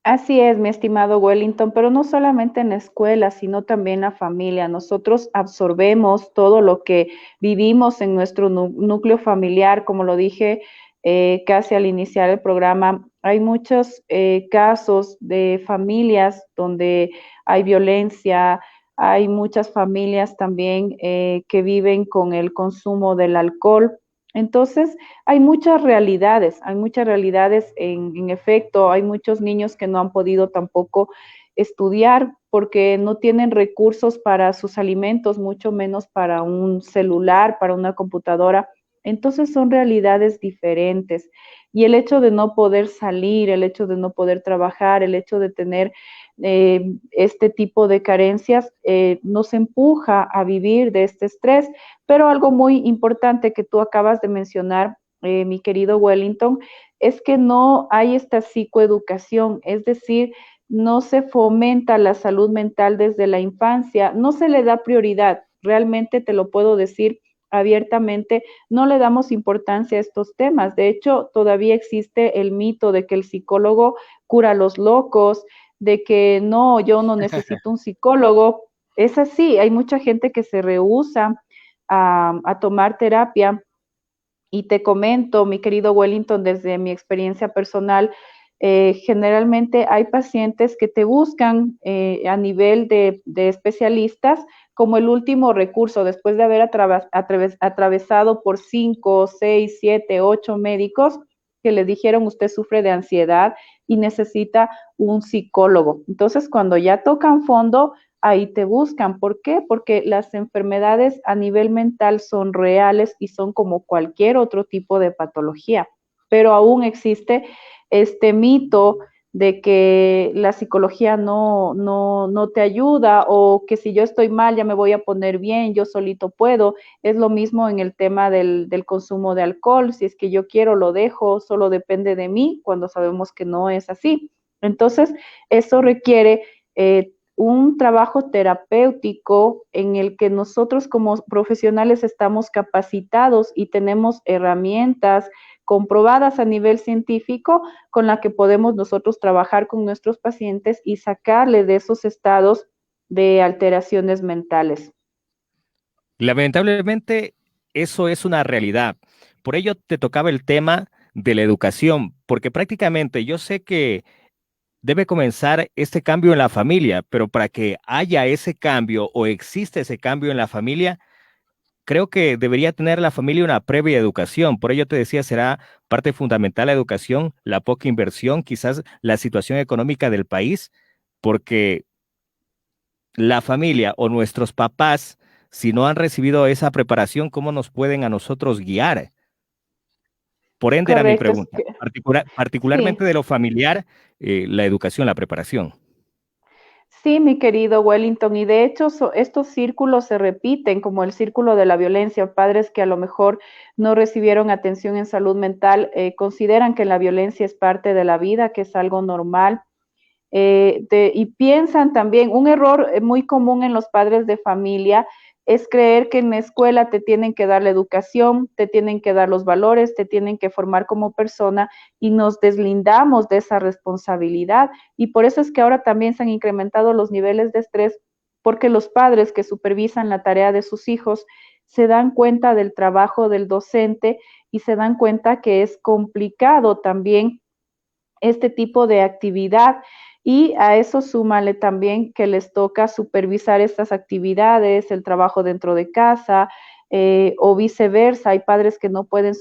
Así es, mi estimado Wellington, pero no solamente en la escuela, sino también la familia. Nosotros absorbemos todo lo que vivimos en nuestro núcleo familiar, como lo dije casi al iniciar el programa. Hay muchos casos de familias donde hay violencia, hay muchas familias también que viven con el consumo del alcohol. Entonces, hay muchas realidades en efecto, hay muchos niños que no han podido tampoco estudiar porque no tienen recursos para sus alimentos, mucho menos para un celular, para una computadora. Entonces son realidades diferentes. Y el hecho de no poder salir, el hecho de no poder trabajar, el hecho de tener este tipo de carencias nos empuja a vivir de este estrés. Pero algo muy importante que tú acabas de mencionar, mi querido Wellington, es que no hay esta psicoeducación, es decir, no se fomenta la salud mental desde la infancia, no se le da prioridad, realmente te lo puedo decir abiertamente, no le damos importancia a estos temas. De hecho, todavía existe el mito de que el psicólogo cura a los locos, de que no, yo no necesito un psicólogo. Es así, hay mucha gente que se rehúsa a tomar terapia. Y te comento, mi querido Wellington, desde mi experiencia personal, generalmente hay pacientes que te buscan a nivel de especialistas como el último recurso, después de haber atravesado por 5, 6, 7, 8 médicos que le dijeron usted sufre de ansiedad y necesita un psicólogo. Entonces, cuando ya tocan fondo, ahí te buscan. ¿Por qué? Porque las enfermedades a nivel mental son reales y son como cualquier otro tipo de patología, pero aún existe este mito de que la psicología no te ayuda o que si yo estoy mal ya me voy a poner bien, yo solito puedo. Es lo mismo en el tema del consumo de alcohol, si es que yo quiero lo dejo, solo depende de mí, cuando sabemos que no es así. Entonces, eso requiere un trabajo terapéutico en el que nosotros como profesionales estamos capacitados y tenemos herramientas comprobadas a nivel científico con la que podemos nosotros trabajar con nuestros pacientes y sacarle de esos estados de alteraciones mentales. Lamentablemente, eso es una realidad. Por ello te tocaba el tema de la educación, porque prácticamente yo sé que debe comenzar este cambio en la familia, pero para que haya ese cambio o existe ese cambio en la familia, creo que debería tener la familia una previa educación. Por ello te decía, será parte fundamental la educación, la poca inversión, quizás la situación económica del país, porque la familia o nuestros papás, si no han recibido esa preparación, ¿cómo nos pueden a nosotros guiar? Por ende era mi Correcto, es pregunta, que particularmente sí. de lo familiar, la educación, la preparación. Sí, mi querido Wellington, y de hecho estos círculos se repiten, como el círculo de la violencia. Padres que a lo mejor no recibieron atención en salud mental consideran que la violencia es parte de la vida, que es algo normal. Y piensan también, un error muy común en los padres de familia es creer que en la escuela te tienen que dar la educación, te tienen que dar los valores, te tienen que formar como persona y nos deslindamos de esa responsabilidad. Y por eso es que ahora también se han incrementado los niveles de estrés, porque los padres que supervisan la tarea de sus hijos se dan cuenta del trabajo del docente y se dan cuenta que es complicado también este tipo de actividad. Y a eso súmale también que les toca supervisar estas actividades, el trabajo dentro de casa, o viceversa. Hay padres que no pueden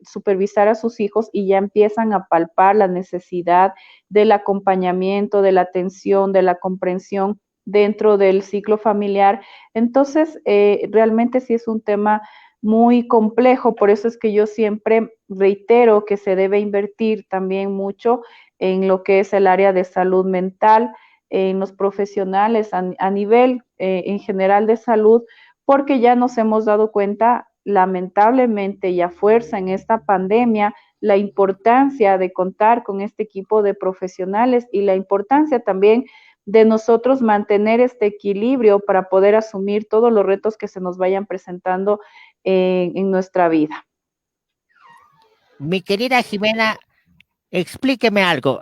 supervisar a sus hijos y ya empiezan a palpar la necesidad del acompañamiento, de la atención, de la comprensión dentro del ciclo familiar. Entonces, realmente sí es un tema muy complejo, por eso es que yo siempre reitero que se debe invertir también mucho en lo que es el área de salud mental, en los profesionales a nivel en general de salud, porque ya nos hemos dado cuenta, lamentablemente y a fuerza en esta pandemia, la importancia de contar con este equipo de profesionales y la importancia también de nosotros mantener este equilibrio para poder asumir todos los retos que se nos vayan presentando en nuestra vida. Mi querida Jimena, explíqueme algo.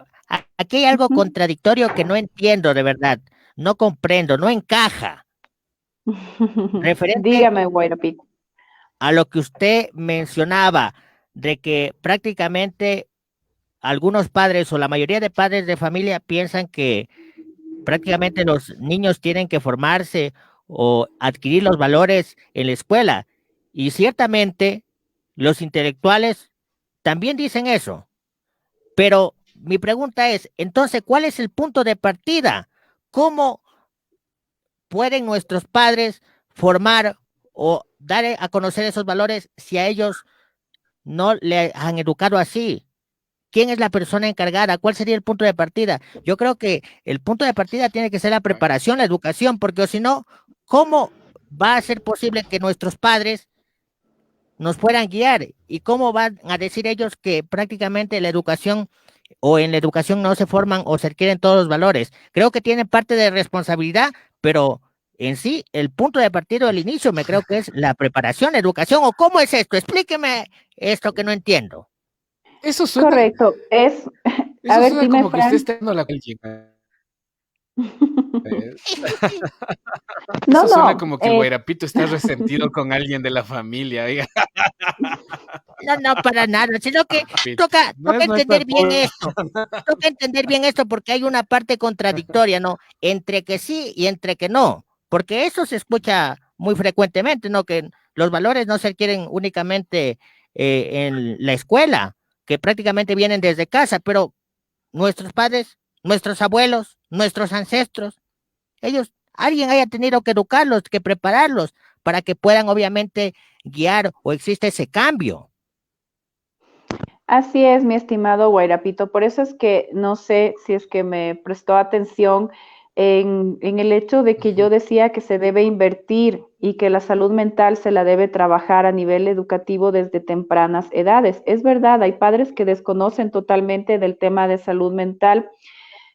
Aquí hay algo contradictorio que no entiendo de verdad, no comprendo, no encaja. Referente Dígame, Guairapi. a lo que usted mencionaba, de que prácticamente algunos padres o la mayoría de padres de familia piensan que prácticamente los niños tienen que formarse o adquirir los valores en la escuela. Y ciertamente los intelectuales también dicen eso. Pero mi pregunta es, entonces, ¿cuál es el punto de partida? ¿Cómo pueden nuestros padres formar o dar a conocer esos valores si a ellos no le han educado así? quién es la persona encargada, cuál sería el punto de partida. Yo creo que el punto de partida tiene que ser la preparación, la educación, porque si no, ¿cómo va a ser posible que nuestros padres nos puedan guiar? ¿Y cómo van a decir ellos que prácticamente la educación o en la educación no se forman o se adquieren todos los valores? Creo que tienen parte de responsabilidad, pero en sí, el punto de partida al inicio me creo que es la preparación, la educación, ¿o cómo es esto? Explíqueme esto que no entiendo. Eso suena, Correcto. A eso ver, suena dime, como que usted Fran. está dando la alguien. No, Eso suena no. como que el Guairapito está resentido con alguien de la familia, oiga. No, no, para nada, sino que toca, No toca es nuestra entender bien culpa. esto. Toca entender bien esto porque hay una parte contradictoria, ¿no? Entre que sí y entre que no. Porque eso se escucha muy frecuentemente, ¿no? Que los valores no se adquieren únicamente en la escuela, que prácticamente vienen desde casa, pero nuestros padres, nuestros abuelos, nuestros ancestros, ellos, alguien haya tenido que educarlos, que prepararlos para que puedan obviamente guiar o existe ese cambio. Así es, mi estimado Guairapito. Por eso es que no sé si es que me prestó atención en el hecho de que yo decía que se debe invertir y que la salud mental se la debe trabajar a nivel educativo desde tempranas edades. Es verdad, hay padres que desconocen totalmente del tema de salud mental.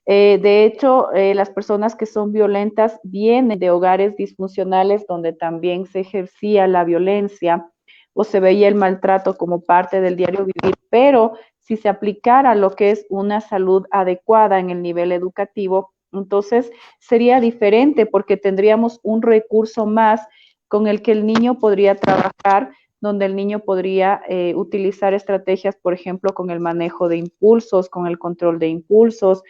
De hecho, las personas que son violentas vienen de hogares disfuncionales donde también se ejercía la violencia o se veía el maltrato como parte del diario vivir, pero si se aplicara lo que es una salud adecuada en el nivel educativo, entonces sería diferente porque tendríamos un recurso más con el que el niño podría trabajar, donde el niño podría utilizar estrategias, por ejemplo, con el manejo de impulsos, con el control de impulsos,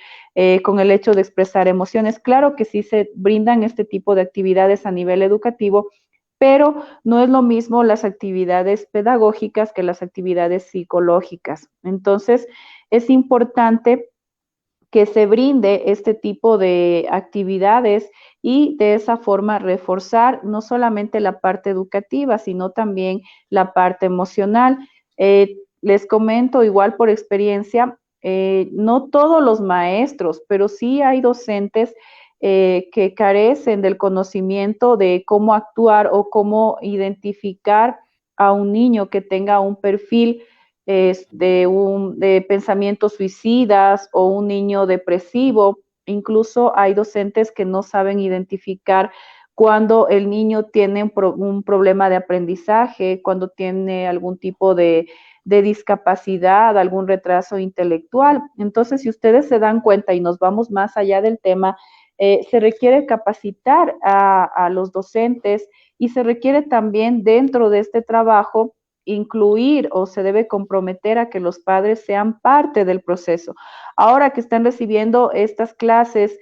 con el hecho de expresar emociones. Claro que sí se brindan este tipo de actividades a nivel educativo, pero no es lo mismo las actividades pedagógicas que las actividades psicológicas. Entonces, es importante que se brinde este tipo de actividades y de esa forma reforzar no solamente la parte educativa, sino también la parte emocional. Les comento igual por experiencia, no todos los maestros, pero sí hay docentes que carecen del conocimiento de cómo actuar o cómo identificar a un niño que tenga un perfil de pensamientos suicidas o un niño depresivo. Incluso hay docentes que no saben identificar cuando el niño tiene un problema de aprendizaje, cuando tiene algún tipo de discapacidad, algún retraso intelectual. Entonces, si ustedes se dan cuenta y nos vamos más allá del tema, se requiere capacitar a los docentes y se requiere también dentro de este trabajo incluir o se debe comprometer a que los padres sean parte del proceso. Ahora que están recibiendo estas clases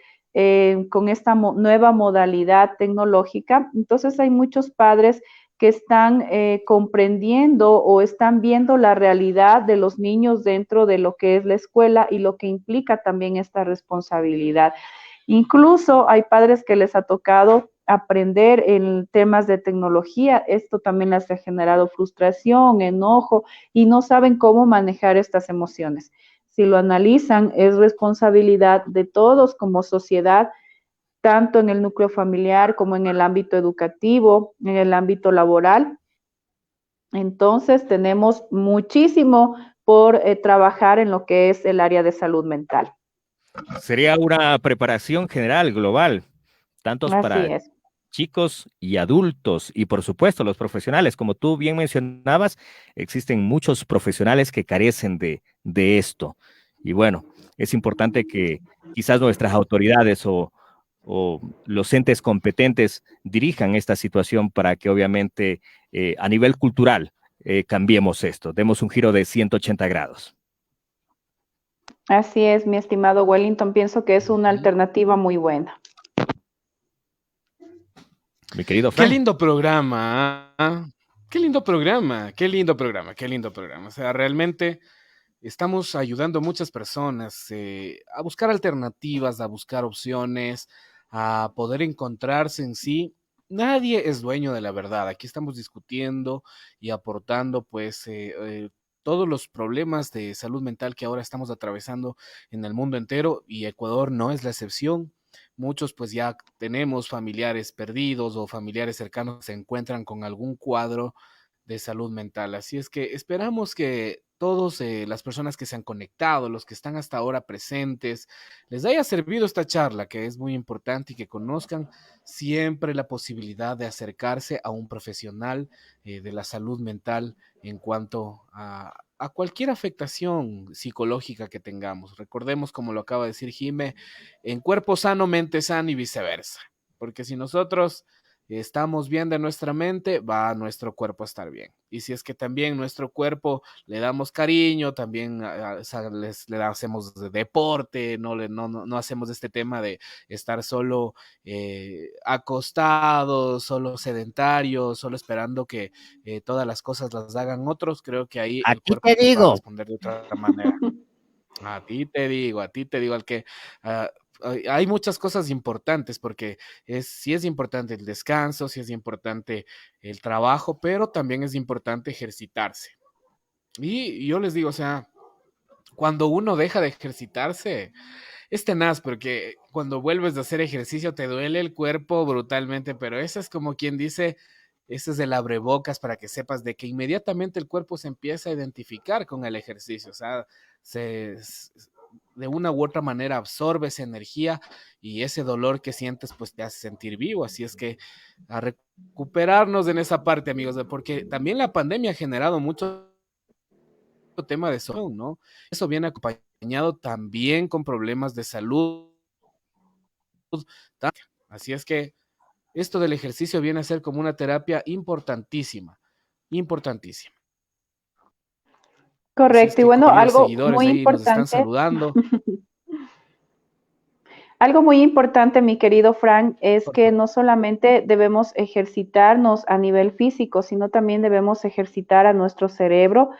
con esta nueva modalidad tecnológica, entonces hay muchos padres que están comprendiendo o están viendo la realidad de los niños dentro de lo que es la escuela y lo que implica también esta responsabilidad. Incluso hay padres que les ha tocado aprender en temas de tecnología. Esto también les ha generado frustración, enojo y no saben cómo manejar estas emociones. Si lo analizan, es responsabilidad de todos como sociedad, tanto en el núcleo familiar como en el ámbito educativo, en el ámbito laboral. Entonces, tenemos muchísimo por trabajar en lo que es el área de salud mental. Sería una preparación general, global, tanto Así para es. chicos y adultos, y por supuesto los profesionales. Como tú bien mencionabas, existen muchos profesionales que carecen de esto. Y bueno, es importante que quizás nuestras autoridades o los entes competentes dirijan esta situación para que obviamente a nivel cultural cambiemos esto, demos un giro de 180 grados. Así es, mi estimado Wellington. Pienso que es una alternativa muy buena. Mi querido Qué Frank. lindo programa. ¿Ah? Qué lindo programa, qué lindo programa, qué lindo programa. O sea, realmente estamos ayudando a muchas personas a buscar alternativas, a buscar opciones, a poder encontrarse en sí. Nadie es dueño de la verdad. Aquí estamos discutiendo y aportando, pues, todos los problemas de salud mental que ahora estamos atravesando en el mundo entero, y Ecuador no es la excepción. Muchos pues ya tenemos familiares perdidos o familiares cercanos que se encuentran con algún cuadro de salud mental. Así es que esperamos que todos las personas que se han conectado, los que están hasta ahora presentes, les haya servido esta charla, que es muy importante, y que conozcan siempre la posibilidad de acercarse a un profesional de la salud mental en cuanto a cualquier afectación psicológica que tengamos. Recordemos, como lo acaba de decir Jime, en cuerpo sano, mente sana y viceversa. Porque si nosotros estamos bien de nuestra mente, va nuestro cuerpo a estar bien. Y si es que también nuestro cuerpo le damos cariño, también le hacemos deporte, no hacemos este tema de estar solo acostados, solo sedentarios, solo esperando que todas las cosas las hagan otros, creo que ahí el Aquí cuerpo te pues, va a digo, responder de otra manera. A ti te digo, al que hay muchas cosas importantes, porque sí es importante el descanso, sí es importante el trabajo, pero también es importante ejercitarse. Y yo les digo, o sea, cuando uno deja de ejercitarse, es tenaz, porque cuando vuelves a hacer ejercicio te duele el cuerpo brutalmente, pero eso es como quien dice, ese es el abrebocas para que sepas de que inmediatamente el cuerpo se empieza a identificar con el ejercicio, o sea, de una u otra manera absorbe esa energía, y ese dolor que sientes pues te hace sentir vivo. Así es que a recuperarnos en esa parte, amigos, porque también la pandemia ha generado mucho tema de salud, ¿no? Eso viene acompañado también con problemas de salud. Así es que esto del ejercicio viene a ser como una terapia importantísima, importantísima. Así es Correcto. Y que, bueno, queridos algo seguidores, muy ahí nos están importante. saludando. Algo muy importante, mi querido Frank, es Por que favor. no solamente debemos ejercitarnos a nivel físico, sino también debemos ejercitar a nuestro cerebro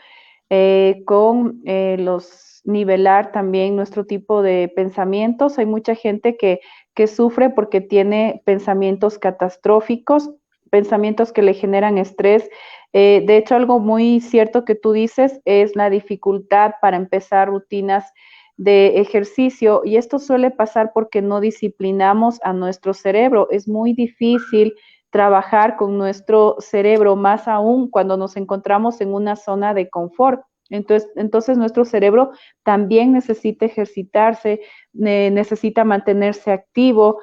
con los nivelar también nuestro tipo de pensamientos. Hay mucha gente que sufre porque tiene pensamientos catastróficos, pensamientos que le generan estrés. De hecho, algo muy cierto que tú dices es la dificultad para empezar rutinas de ejercicio, y esto suele pasar porque no disciplinamos a nuestro cerebro. Es muy difícil trabajar con nuestro cerebro, más aún cuando nos encontramos en una zona de confort. Entonces nuestro cerebro también necesita ejercitarse, necesita mantenerse activo,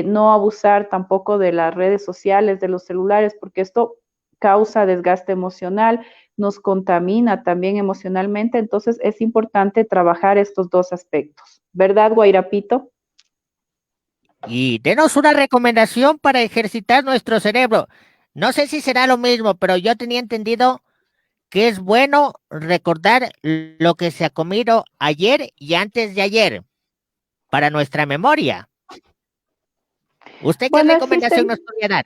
no abusar tampoco de las redes sociales, de los celulares, porque esto causa desgaste emocional, nos contamina también emocionalmente. Entonces es importante trabajar estos dos aspectos. ¿Verdad, Guairapito? y denos una recomendación para ejercitar nuestro cerebro. No sé si será lo mismo, pero yo tenía entendido que es bueno recordar lo que se ha comido ayer y antes de ayer para nuestra memoria. ¿Usted qué Bueno, recomendación nos podría dar?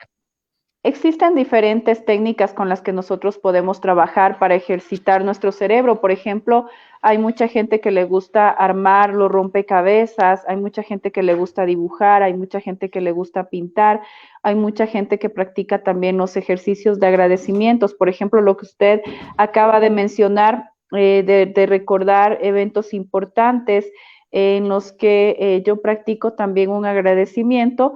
existen diferentes técnicas con las que nosotros podemos trabajar para ejercitar nuestro cerebro. Por ejemplo, hay mucha gente que le gusta armar los rompecabezas, hay mucha gente que le gusta dibujar, hay mucha gente que le gusta pintar, hay mucha gente que practica también los ejercicios de agradecimientos. Por ejemplo, lo que usted acaba de mencionar, de recordar eventos importantes en los que yo practico también un agradecimiento.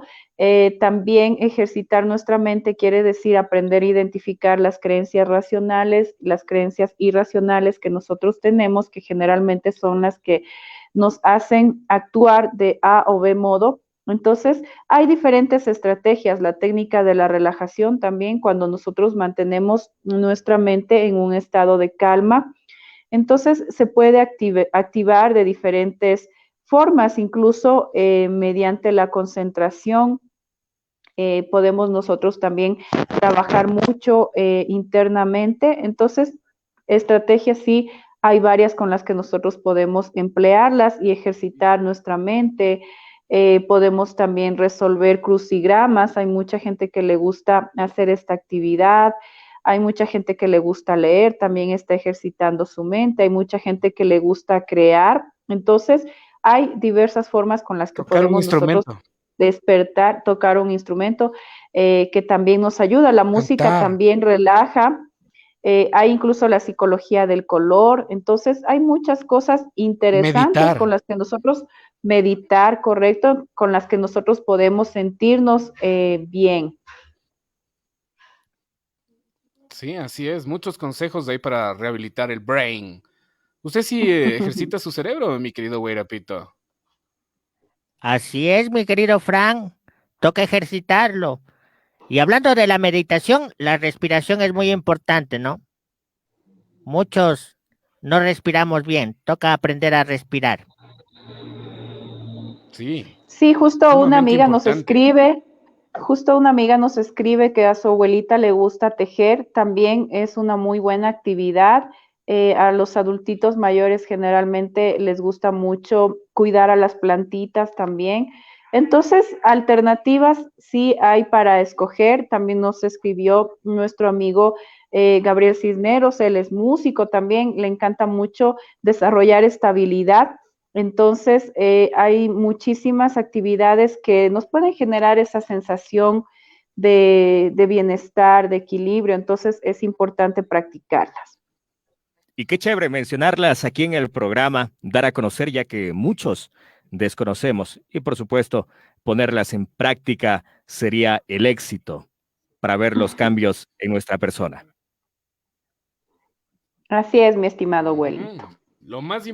También ejercitar nuestra mente quiere decir aprender a identificar las creencias racionales, las creencias irracionales que nosotros tenemos, que generalmente son las que nos hacen actuar de A o B modo. Entonces, hay diferentes estrategias. La técnica de la relajación también, cuando nosotros mantenemos nuestra mente en un estado de calma, entonces se puede activar de diferentes formas, incluso mediante la concentración. Podemos nosotros también trabajar mucho internamente. Entonces, estrategias sí, hay varias con las que nosotros podemos emplearlas y ejercitar nuestra mente. Podemos también resolver crucigramas. Hay mucha gente que le gusta hacer esta actividad. Hay mucha gente que le gusta leer, también está ejercitando su mente. Hay mucha gente que le gusta crear. Entonces, hay diversas formas con las que Tocar un podemos nosotros instrumento, despertar, tocar un instrumento que también nos ayuda. La música cantar. también relaja. hay incluso la psicología del color. Entonces, hay muchas cosas interesantes Meditar. con las que nosotros meditar, correcto, con las que nosotros podemos sentirnos bien. Sí, así es. Muchos consejos de ahí para rehabilitar el brain. ¿Usted sí ejercita su cerebro, mi querido Guairapito? Así es, mi querido Frank. Toca ejercitarlo. Y hablando de la meditación, la respiración es muy importante, ¿no? Muchos no respiramos bien. Toca aprender a respirar. Sí, Sí, justo una sumamente amiga nos importante. escribe, que a su abuelita le gusta tejer, también es una muy buena actividad. A los adultitos mayores generalmente les gusta mucho cuidar a las plantitas también. Entonces, alternativas sí hay para escoger. También nos escribió nuestro amigo Gabriel Cisneros, él es músico también, le encanta mucho desarrollar estabilidad. Entonces, hay muchísimas actividades que nos pueden generar esa sensación de bienestar, de equilibrio. Entonces, es importante practicarlas. Y qué chévere mencionarlas aquí en el programa, dar a conocer ya que muchos desconocemos y por supuesto ponerlas en práctica sería el éxito para ver los cambios en nuestra persona. Así es, mi estimado Wellington. Lo más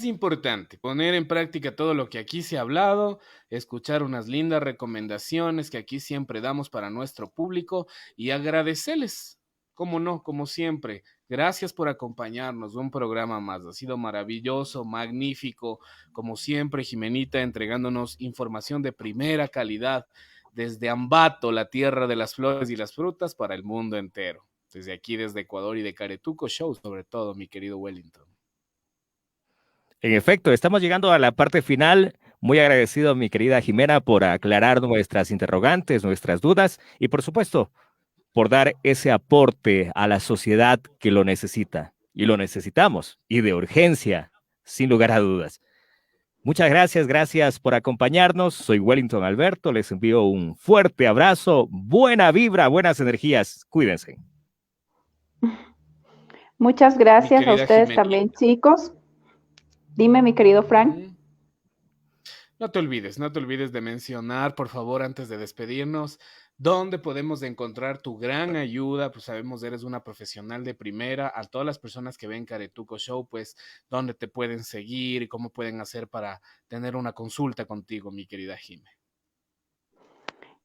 importante, poner en práctica todo lo que aquí se ha hablado, escuchar unas lindas recomendaciones que aquí siempre damos para nuestro público y agradecerles, como no, como siempre. Gracias por acompañarnos, un programa más. Ha sido maravilloso, magnífico, como siempre, Jimenita entregándonos información de primera calidad desde Ambato, la tierra de las flores y las frutas, para el mundo entero. Desde aquí, desde Ecuador y de Caretuco Show, sobre todo, mi querido Wellington. En efecto, estamos llegando a la parte final. Muy agradecido, mi querida Jimena, por aclarar nuestras interrogantes, nuestras dudas y, por supuesto, por dar ese aporte a la sociedad que lo necesita. Y lo necesitamos, y de urgencia, sin lugar a dudas. Muchas gracias por acompañarnos. Soy Wellington Alberto, les envío un fuerte abrazo, buena vibra, buenas energías. Cuídense. Muchas gracias a ustedes también, chicos. Dime, mi querido Frank. No te olvides de mencionar, por favor, antes de despedirnos, dónde podemos encontrar tu gran ayuda. Pues sabemos, eres una profesional de primera. A todas las personas que ven Caretuco Show, pues, dónde te pueden seguir y cómo pueden hacer para tener una consulta contigo, mi querida Jime.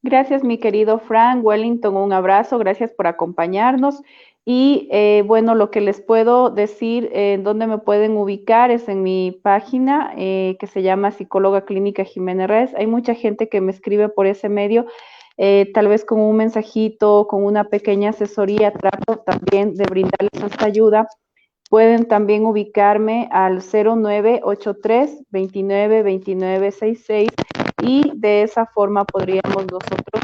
Gracias, mi querido Frank. Wellington, un abrazo. Gracias por acompañarnos. Y bueno, lo que les puedo decir, dónde me pueden ubicar es en mi página que se llama Psicóloga Clínica Jimena Reyes. Hay mucha gente que me escribe por ese medio, tal vez con un mensajito, con una pequeña asesoría, trato también de brindarles esta ayuda. Pueden también ubicarme al 0983 29 29 66 y de esa forma podríamos nosotros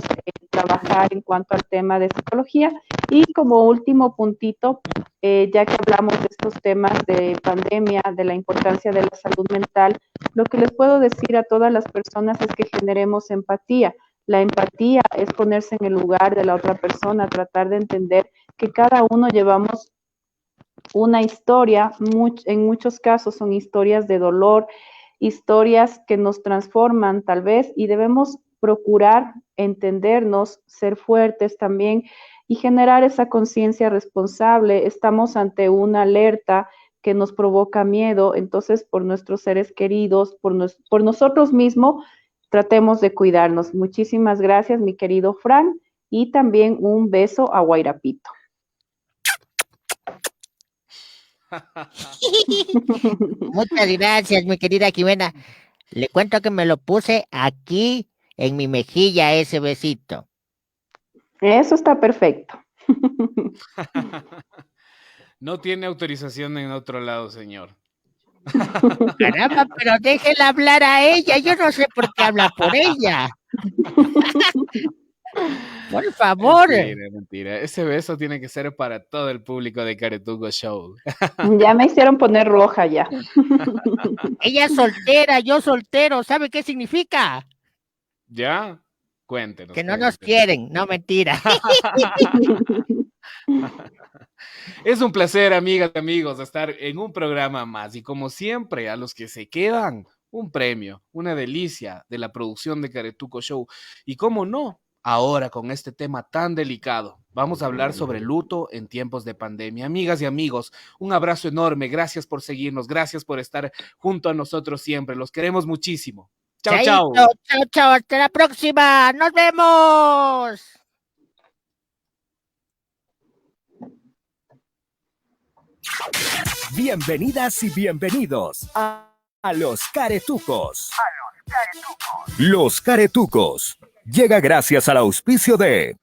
trabajar en cuanto al tema de psicología. Y como último puntito, ya que hablamos de estos temas de pandemia, de la importancia de la salud mental, lo que les puedo decir a todas las personas es que generemos empatía. La empatía es ponerse en el lugar de la otra persona, tratar de entender que cada uno llevamos una historia, en muchos casos son historias de dolor, historias que nos transforman tal vez y debemos procurar entendernos, ser fuertes también y generar esa conciencia responsable. Estamos ante una alerta que nos provoca miedo, entonces por nuestros seres queridos, por nosotros mismos, tratemos de cuidarnos. Muchísimas gracias, mi querido Fran, y también un beso a Guairapito. Muchas gracias, mi querida Jimena. Le cuento que me lo puse aquí en mi mejilla ese besito. Eso está perfecto. No tiene autorización en otro lado, señor. Caramba, pero déjela hablar a ella. Yo no sé por qué habla por ella. Por favor. Mentira. Ese beso tiene que ser para todo el público de Caretuco Show. Ya me hicieron poner roja ya. Ella es soltera, yo soltero. ¿Sabe qué significa? ¿Ya? Cuéntenos. Que no nos quieren. No, mentira. Es un placer, amigas y amigos, estar en un programa más. Y como siempre, a los que se quedan, un premio, una delicia de la producción de Caretuco Show. Y cómo no, ahora con este tema tan delicado, vamos a hablar sobre luto en tiempos de pandemia. Amigas y amigos, un abrazo enorme. Gracias por seguirnos. Gracias por estar junto a nosotros siempre. Los queremos muchísimo. Chao, Chaito, chao. chao, chao, hasta la próxima. Nos vemos. Bienvenidas y bienvenidos a Los Caretucos. Los Caretucos llega gracias al auspicio de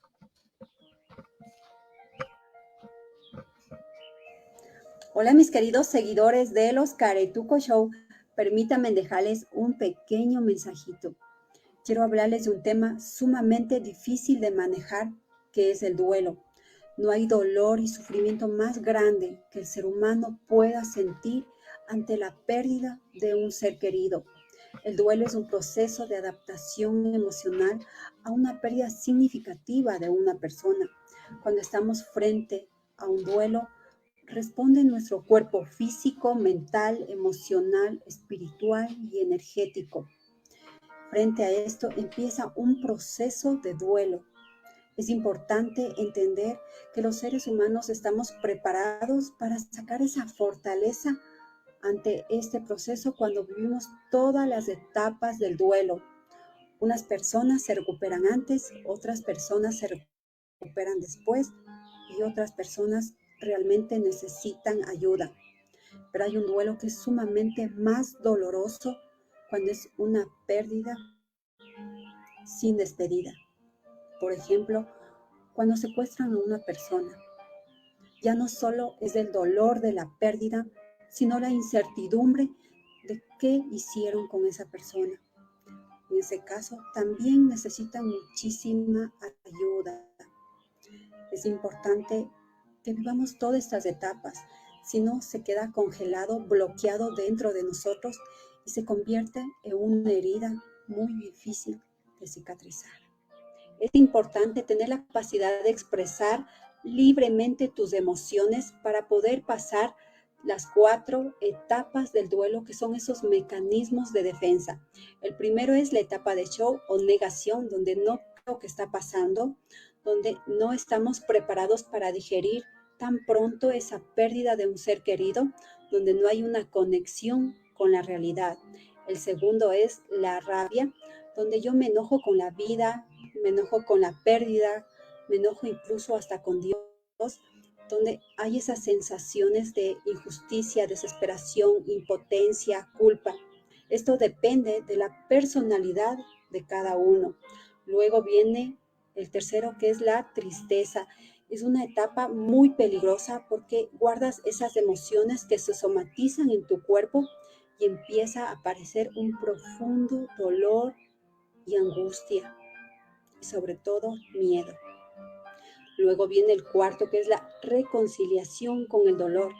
Hola mis queridos seguidores de Los Caretuco Show, permítanme dejarles un pequeño mensajito. Quiero hablarles de un tema sumamente difícil de manejar, que es el duelo. No hay dolor y sufrimiento más grande que el ser humano pueda sentir ante la pérdida de un ser querido. El duelo es un proceso de adaptación emocional a una pérdida significativa de una persona. Cuando estamos frente a un duelo, responde nuestro cuerpo físico, mental, emocional, espiritual y energético. Frente a esto empieza un proceso de duelo. Es importante entender que los seres humanos estamos preparados para sacar esa fortaleza ante este proceso cuando vivimos todas las etapas del duelo. Unas personas se recuperan antes, otras personas se recuperan después y otras personas realmente necesitan ayuda. Pero hay un duelo que es sumamente más doloroso cuando es una pérdida sin despedida. Por ejemplo, cuando secuestran a una persona, ya no solo es el dolor de la pérdida, sino la incertidumbre de qué hicieron con esa persona. En ese caso, también necesitan muchísima ayuda. Es importante que vivamos todas estas etapas, si no se queda congelado, bloqueado dentro de nosotros y se convierte en una herida muy difícil de cicatrizar. Es importante tener la capacidad de expresar libremente tus emociones para poder pasar las 4 etapas del duelo, que son esos mecanismos de defensa. El primero es la etapa de shock o negación, donde no creo que está pasando, donde no estamos preparados para digerir tan pronto esa pérdida de un ser querido, donde no hay una conexión con la realidad. El segundo es la rabia, donde yo me enojo con la vida, me enojo con la pérdida, me enojo incluso hasta con Dios, donde hay esas sensaciones de injusticia, desesperación, impotencia, culpa. Esto depende de la personalidad de cada uno. Luego viene el tercero, que es la tristeza. Es una etapa muy peligrosa porque guardas esas emociones que se somatizan en tu cuerpo y empieza a aparecer un profundo dolor y angustia y sobre todo miedo. Luego viene el cuarto, que es la reconciliación con el dolor,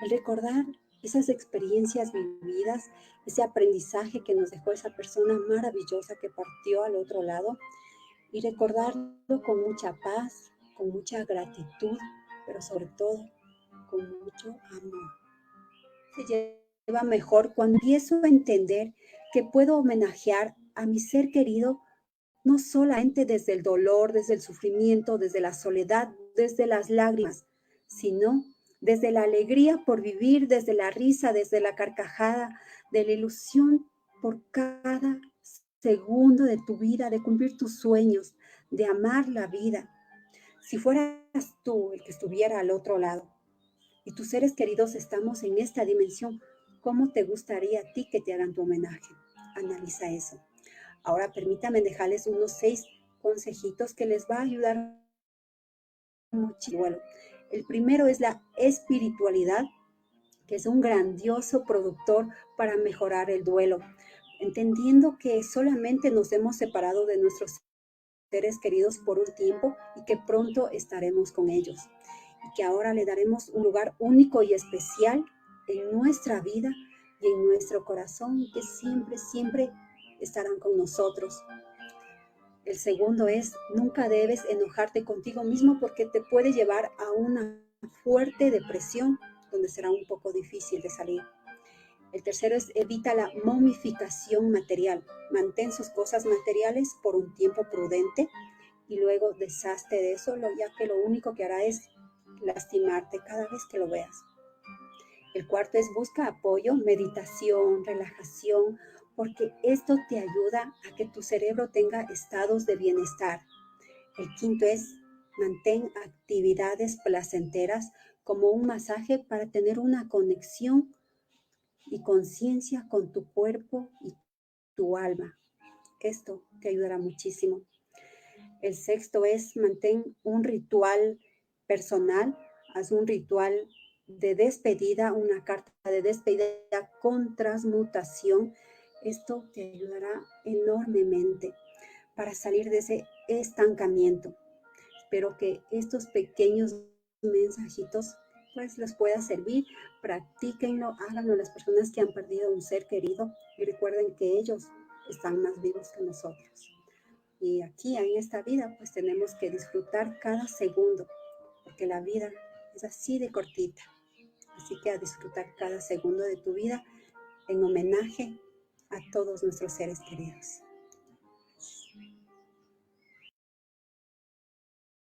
el recordar esas experiencias vividas, ese aprendizaje que nos dejó esa persona maravillosa que partió al otro lado y recordarlo con mucha paz, con mucha gratitud, pero sobre todo con mucho amor. Se lleva mejor cuando empiezo a entender que puedo homenajear a mi ser querido no solamente desde el dolor, desde el sufrimiento, desde la soledad, desde las lágrimas, sino desde la alegría por vivir, desde la risa, desde la carcajada, de la ilusión por cada segundo de tu vida, de cumplir tus sueños, de amar la vida. Si fueras tú el que estuviera al otro lado y tus seres queridos estamos en esta dimensión, ¿cómo te gustaría a ti que te hagan tu homenaje? Analiza eso. Ahora permítame dejarles unos 6 consejitos que les va a ayudar muchísimo. Bueno, el primero es la espiritualidad, que es un grandioso productor para mejorar el duelo, entendiendo que solamente nos hemos separado de nuestros seres queridos por un tiempo y que pronto estaremos con ellos y que ahora le daremos un lugar único y especial en nuestra vida y en nuestro corazón, y que siempre estarán con nosotros. El segundo es, nunca debes enojarte contigo mismo porque te puede llevar a una fuerte depresión, donde será un poco difícil de salir. El tercero es, evita la momificación material. Mantén sus cosas materiales por un tiempo prudente y luego deshazte de eso, ya que lo único que hará es lastimarte cada vez que lo veas. El cuarto es, busca apoyo, meditación, relajación, porque esto te ayuda a que tu cerebro tenga estados de bienestar. El quinto es, mantén actividades placenteras como un masaje para tener una conexión y conciencia con tu cuerpo y tu alma. Esto te ayudará muchísimo. El sexto es, mantén un ritual personal, haz un ritual de despedida, una carta de despedida con transmutación. Esto te ayudará enormemente para salir de ese estancamiento. Espero que estos pequeños mensajitos pues les pueda servir. Practíquenlo, háganlo las personas que han perdido un ser querido y recuerden que ellos están más vivos que nosotros. Y aquí en esta vida pues tenemos que disfrutar cada segundo, porque la vida es así de cortita. Así que a disfrutar cada segundo de tu vida en homenaje a todos nuestros seres queridos.